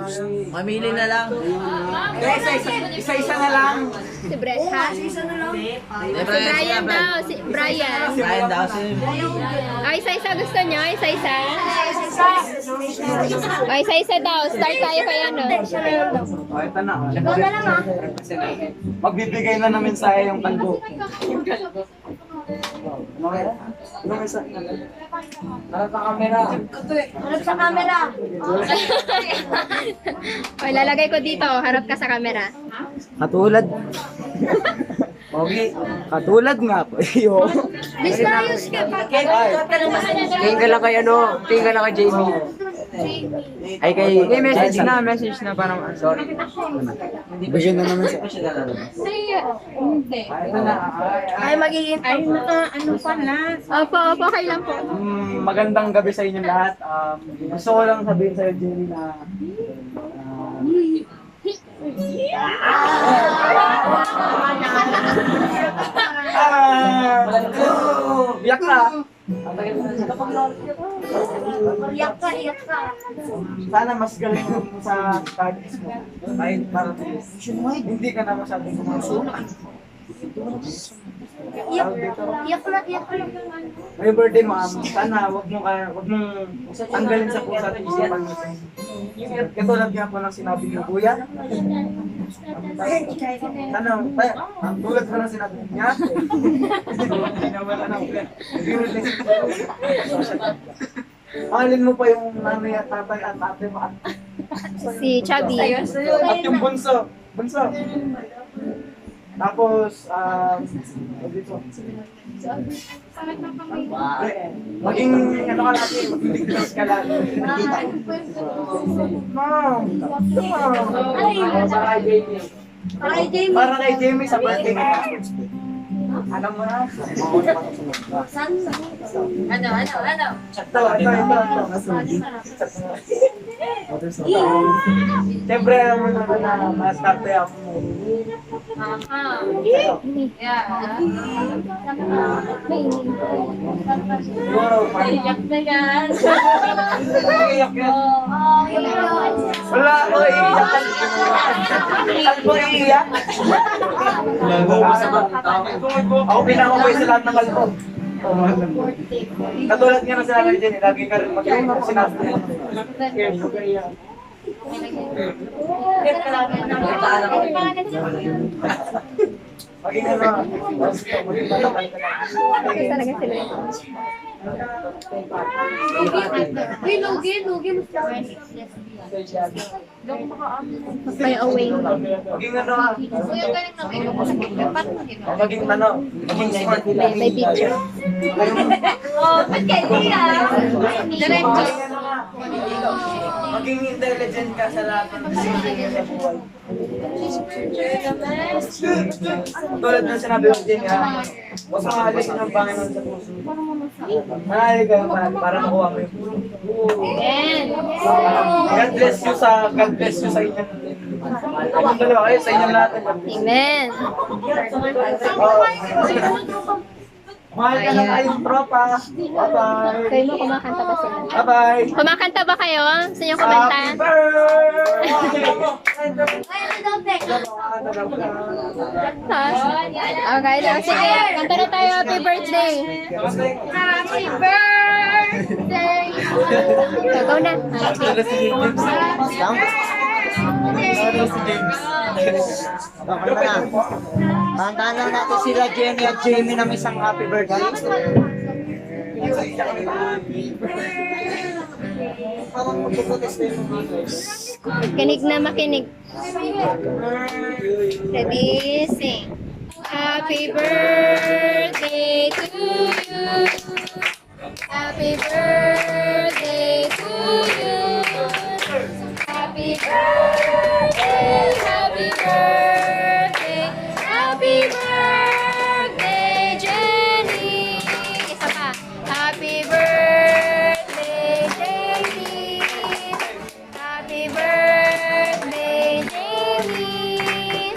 Mamili na lang. Isa-isa na lang. Si Brett, ha? Si Brian daw. Si Brian. Brian daw. Isa-isa gusto nyo? Isa-isa? Isa-isa daw. Start tayo kay ano. Ito na. Magbibigay na namin sa yung kalbo. Harap sa camera. O, lalagay ko dito. Harap ka sa camera. Katulad. Okay, katulad nga po. Iyo. Disayos ka pa. Tingin ka lang kay tingin ka lang kay Jamie. Ay kay message na parang sorry. Vision na naman sa Ay, magiging Opo, okay lang po. magandang gabi sa inyo lahat. Gusto ko lang sabihin sa Jamie na biyak ka. iyak ka. Sana mas galing mo sa studies mo. Kahit parang hindi ka na masyadong sumusukan. Iyak na. May birthday mo, sana wag mong tanggalin sa puso at isipan mo. Katulad nga po ng sinabi ni Kuya. Sana, tulad ko ng sinabi niya. Nawala na ulit. Mahalin mo pa yung nanay at tatay at ate mo. Si Chubby. At yung bunso. Tapos, dito. Maging, ka natin, maging ka lang. Mom! Para kay Jamie sa birthday niya. Alam mo na? Ano? Ito. Siyempre, alam mo naman na masarte ako. Siguro, Iyak na yan. iyak yan. Wala ako iiyak. Saan ko iiyak? Ako pinakamoy sa lahat ng kalbo. Katulad nga na sinabi dyan, lagi ka rin mag-iingat sinabi niya. Maging Talaga sila. Lugi. May away. maging smart. May picture. Maging intelligent ka sa lahat ng decision sa buhay. Tulad na sinabi ko din ha, huwag mong alisin ang Panginoon sa puso. Manali ka para makuha mo yung puso. God bless you sa inyo. Ang dalawa kayo sa inyo natin. Amen. Mahal ka ng kayong tropa. Bye-bye. Kayo mo, kumakanta ba sila? Bye-bye. Kumakanta ba kayo? Sa inyong kumanta? Happy birthday! Okay lang. Sige, kanta na tayo. Happy birthday. Happy birthday. Go na. Okay na. Kantaan lang natin sila Jenny at Jamie ng isang happy birthday. Parang magpuputis na yung Kinig na makinig. Ready, sing. Happy birthday to you. Happy birthday to you. Happy birthday, happy birthday, happy birthday, Jenny. Isa pa. Happy birthday, Jenny. Happy birthday, Jamie.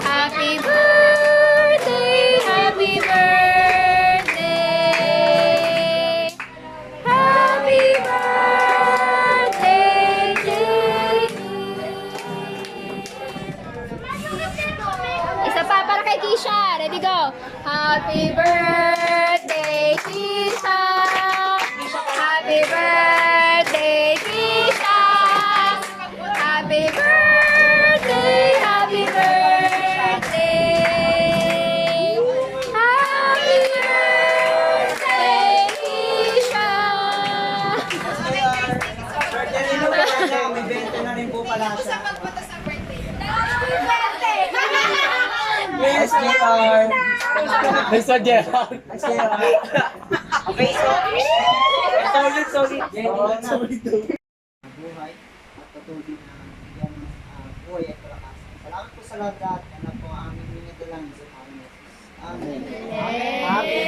Happy birthday, happy birthday. Happy birthday, Jamie. Isa pa para kay Kisha. Ready, go. Happy birthday, Kisha. Happy birthday, Kisha. Happy birthday, happy birthday. Happy birthday, Kisha. birthday nila pala siya. May 20 na rin po pala siya. Yes, Peter. Mr. Gerald. Okay, Solid. buhay at patuloy na bigyan ng buhay at kalakasan. Salamat po sa lahat na po ang aming minadalang sa Panginoon. Amen. Happy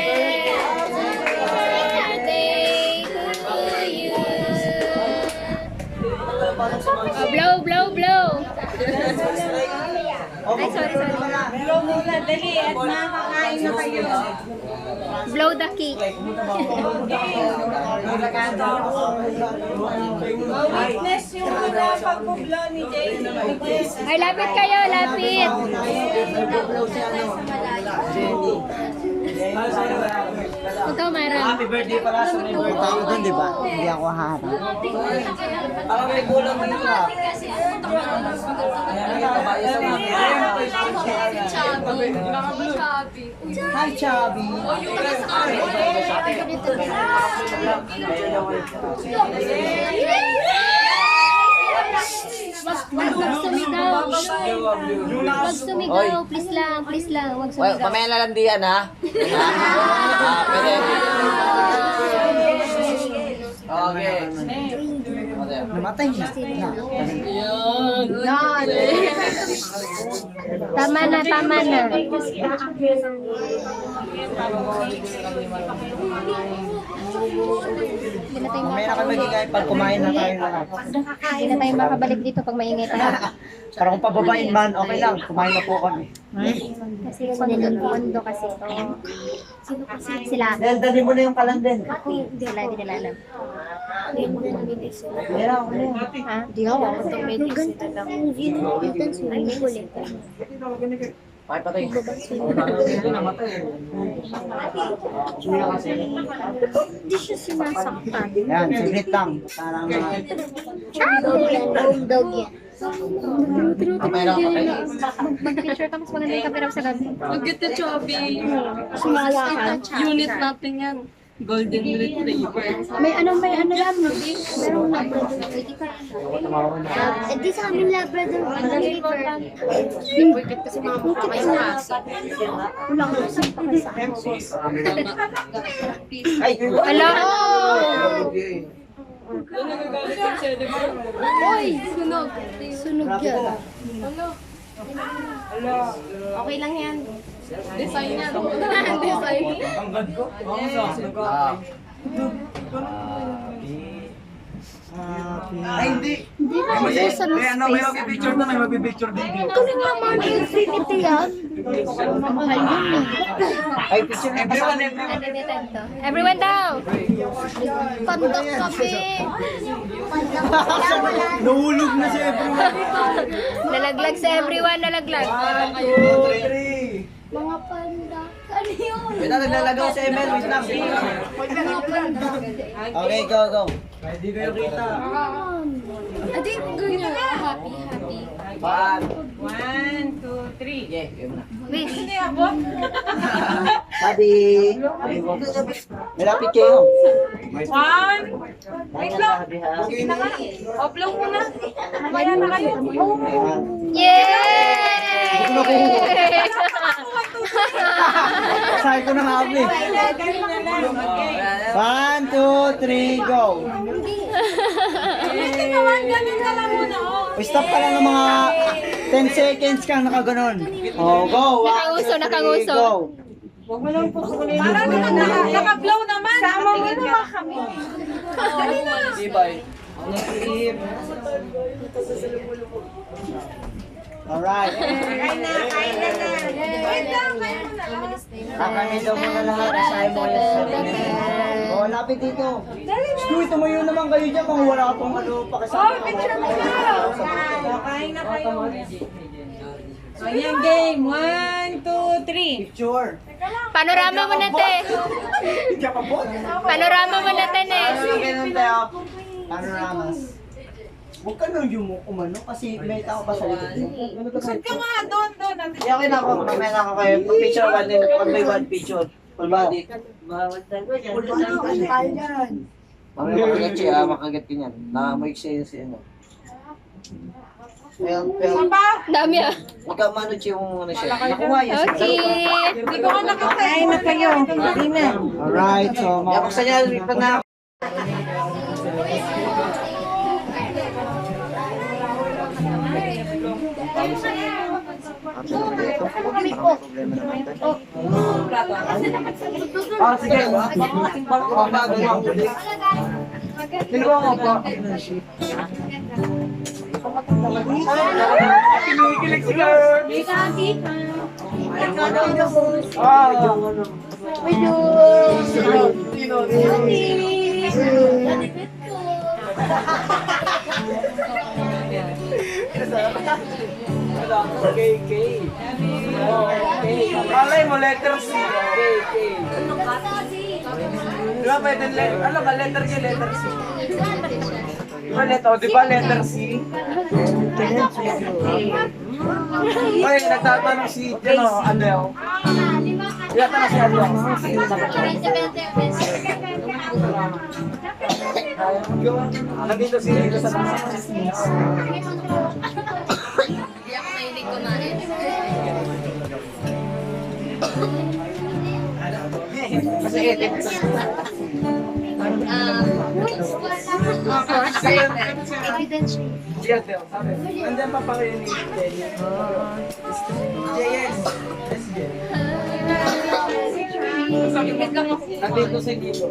Birthday to you. Blow. Ay, sorry. Hello muna, dali. At makakain na kayo. Blow the cake. Witness yung mga pagpublo ni Jay. Ay, lapit kayo, lapit. Ito, Mara. Happy birthday pala sa may birthday ko dun, di ba? Hindi ako haharap. Parang may kulang dito ah. Hi, Chubby. Wag sumigaw, please lang. Wag sumigaw. Mamaya nalandian ha. Pwede. Okay. Namatay na. Tama na. Mamaya na kami magigay pag kumain na tayo lahat. Hindi na tayo makabalik dito pag maingay tayo. Para kung pababain man, okay lang. Kumain na po kami. Kasi kondo kasi ito. Sino kasi sila? Dali mo na yung kalanden. Hindi nila alam. Meron ako na. Ha? Di ako. Patay. Hindi siya sinasaktan. Yan, saglit lang. Parang Dog yan. Mag-picture ka, mas maganda yung camera sa gabi. Look at the chubby. Sumawa ka. Unit natin yan. Golden Retriever. May ano yan, no? Meron Labrador. Hindi sa amin Labrador. Retriever. Bakit kasi mga makakayasa? Wala ko sa pakasama. ay, Ala! Uy! Sunog yan. Okay lang yan. Design yan. Design. happy Ay, hindi. Hindi na ubusan ng Ano, may space. magpipicture na, may magpipicture din. Galing naman yung Infinity yan. Mahal yun eh. Ay, picture everyone. Unlimited to. Everyone daw! Pandok kami. Nahulog na si everyone. Nalaglag sa everyone, nalaglag. 1, 2, 3. Mga panda. Ano yun? Wait lang, naglalagaw si Emel. Wait lang. Mga panda. Okay, go, go. Hindi ko yung kita. Adi, ganyan. Happy, happy. 1, 2, 3. Yeah, yun na. Wish. Sabi. Malapit kayo. 1. Wait lang. Oplong muna. Mamaya na kayo. Yay! Sabi ko na nga ako eh. 1, 2, 3, go. Hindi naman, ganun ka lang muna. Stop ka lang ng mga 10 seconds kang nakaganon. Oh, go. 1, 2, 3, Nakanguso. go. Parang naka-blow naman. Sama mo naman kami. Dali na. Alright. Kain na. Wait lang, kain muna. Kakanin daw muna lahat. Asay mo yung oh, lapit dito. Uy, tumayo naman kayo dyan. Mga wala pong ano, pakisama. Oh, picture mo na. Kain na kayo. Ayan game. 1, 2, 3. Picture. Panorama mo na, te. Hindi ka po. Panorama mo na, te, Nes. Ganun tayo. Panoramas. Huwag ka nang yung umano kasi may tao pa sa likod. Saan ka nga? Doon. Okay na ako. Mamaya na ako kayo. Picture one din. One by one picture. Full body. Mamaya makagat siya. Makagat ka niyan. Nakamoy siya si ano. Saan ba? Dami ah. Magkamano siya yung ano siya. Nakuha yan. Okay. Hindi ko nga nakakain na kayo. Hindi na. Alright. So, mabuksan niya. Pag na ah, sige. Dalawa mo po. Kinikilig si Girl. Malay mo, letter C. Diba pwede letter? Ano ba? Letter K, letter C. Diba letter C? Oy, nagtatanong si Adele. Nagtatanong si Adele. Nandito si Rito sa mga chismis. Hindi ako mahilig kumain. Kasi edit. Si Adele, sabi. Nandiyan pa pa kayo ni Jenny. Yes. Nandito sa dito.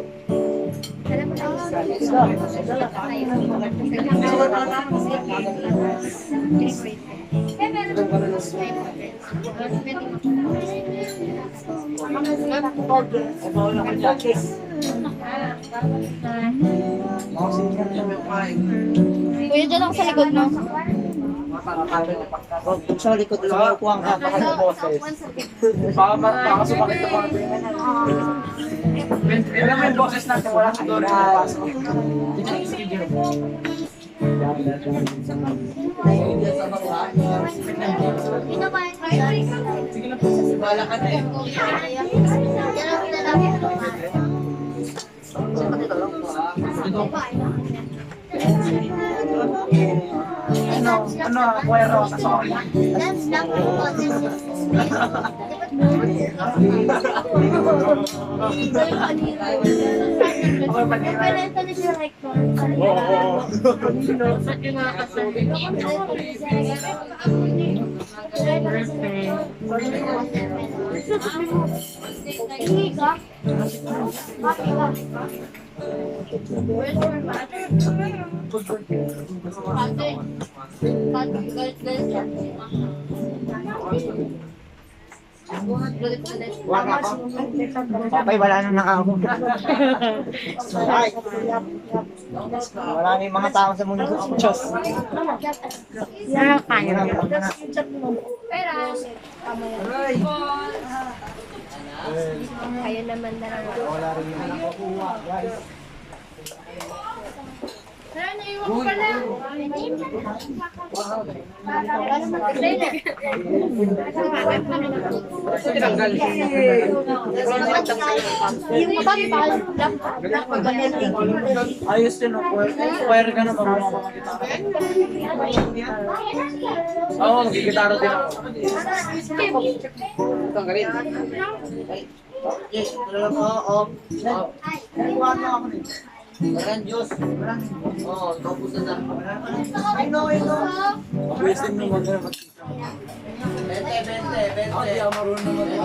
Kuya, dyan ako sa likod mo. Sa likod lang ako kuwang ka. Baka sa boses. Baka sumakit na mga alam mo yung boses natin, wala ka doon. Bala ka na eh. Ano, kwero, sorry. Where's your mother? Wala pa. Papay, wala na nakahon. Ay. Wala na yung mga tao sa mundo. Diyos. Kaya naman dalawa. Wala rin yung nakukuha, guys. Ayos din ako. Choir ka na mamamawa kita. Oo, magigitaro din ako. Tanggalin. Yes, talaga po. Oo. Kuha na ako rin. Walang Diyos. Oo, tapos na. I know. Pwede mo mag- 20. Hindi ako marunong mag-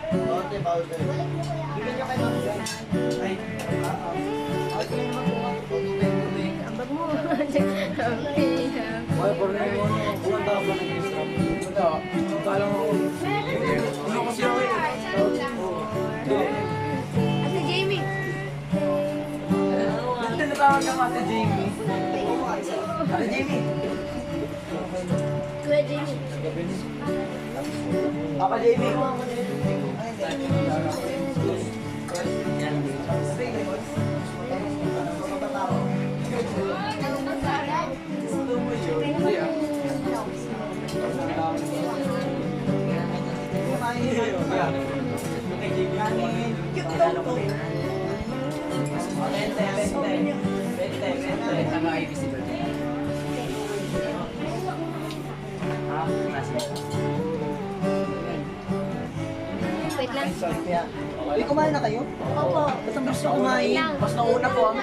Bote, bote. Bigyan niyo kayo ng ay. Ay, por na yun. Buwan tao pa ng extra. Wala. Kala mo ako. Ano kasi ako eh. Ate Jamie. Hindi natawag ka Ate Jamie. Ate Jamie. Kuya Jamie. Papa Jamie. Wait lang. Uy, kumain na kayo? Opo. Ba't ang gusto kumain? Mas nauna po ako.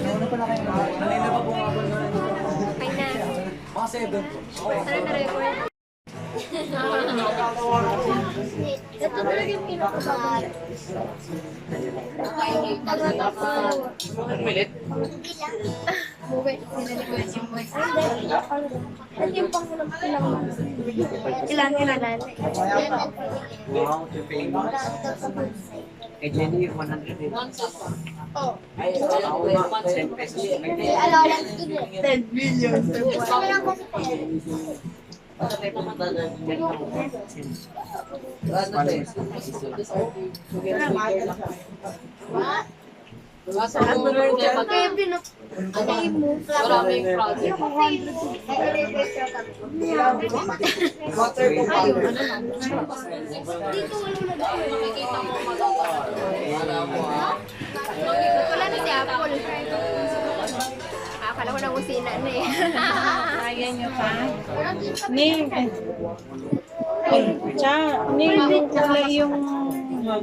Nauna pa na kayo. Kanina pa po nga ba na Okay na. mga 7 po. Ano na record? Ito talaga yung pinakabagal. Milit? Buwi. Sinalikwet yung voice. At yung pangulang ilan? Wow, you're famous. Kay Jenny, 100 din. Oh. Ay, ako nga, 10 pesos. 10 million. Kami lang kasi po. What? Kaya pinag-alay mo. Maraming project. Dito wala na daw. Makikita mo magagawa. Wala na si Apple. Akala ko nang usina na eh. Kaya nyo pa? Ning. Ning, kulay yung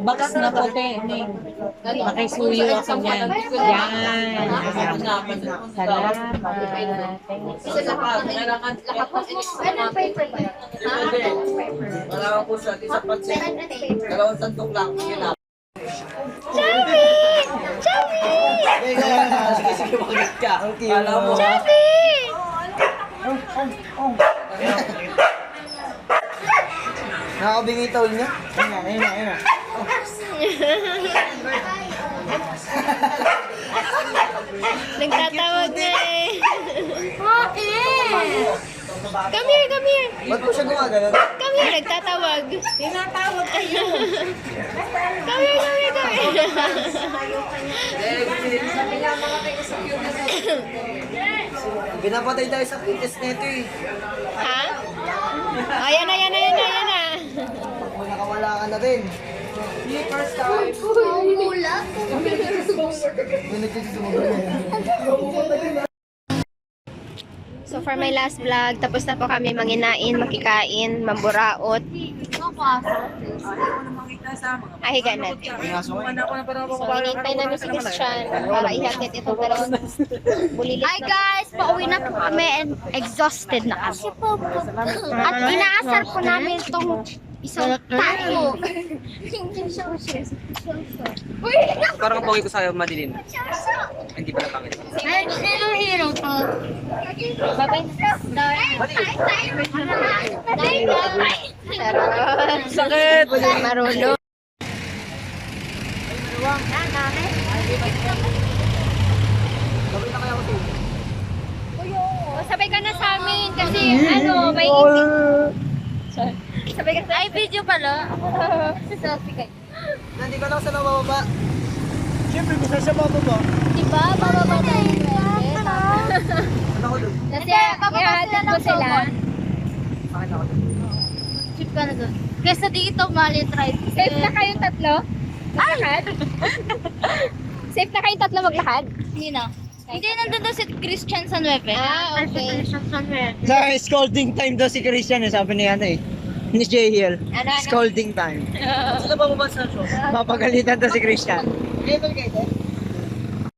box na puti. Ning. Makisuyo ako niyan. Yan. Salamat. Kasi lahat ng Anong paper ba? Wala po siya. Isang pansin. Dalawang sandok lang. Yun na. Chubby! Chubby! Sige, makinig ka. Kala mo. Chubby! Nakakabingi tol niya. Ayun na. Nagtatawag na eh. Come here. Ba't po siya gumagano? Come here, nagtatawag. Tinatawag kayo. Come here. Pinapatay tayo sa fitness neto eh. Ha? Ayan na. Nakawala ka na rin. Mulat. Yung nagsisimula. So for my last vlog, tapos na po kami manginain, makikain, mamburaot. Ay, higa natin. So, hinintay namin si Christian para ihatid itong dalawang bulilit. Hi guys, pauwi na po kami and exhausted na kami. At inaasar po namin itong Isang tayo. Uy! Parang ang pogi ko sa'yo, madilim. Hindi pala pangit. Anong hero to? Sakit! Marunong. Sabay ka na sa amin kasi may sabay ka sa ay video pala. Selfie kayo. Hindi ka lang sa nabababa. Siyempre, gusto siya bababa. Diba? Bababa tayo. Ano ko doon? Kasi ihahatid ko sila. Bakit ako doon? Chip ka na doon. Kesa dito, mali try. Safe na kayong tatlo? Maglakad? Safe na kayong tatlo maglakad? Hindi na. Hindi, nandun daw si Christian sa 9. Ah, okay. Christian sa 9. Sa scolding time daw si Christian, sabi ni ano eh. Ni J-Hill. Scolding time. Sino ba sa show? Papagalitan daw si Christian. Level kayo,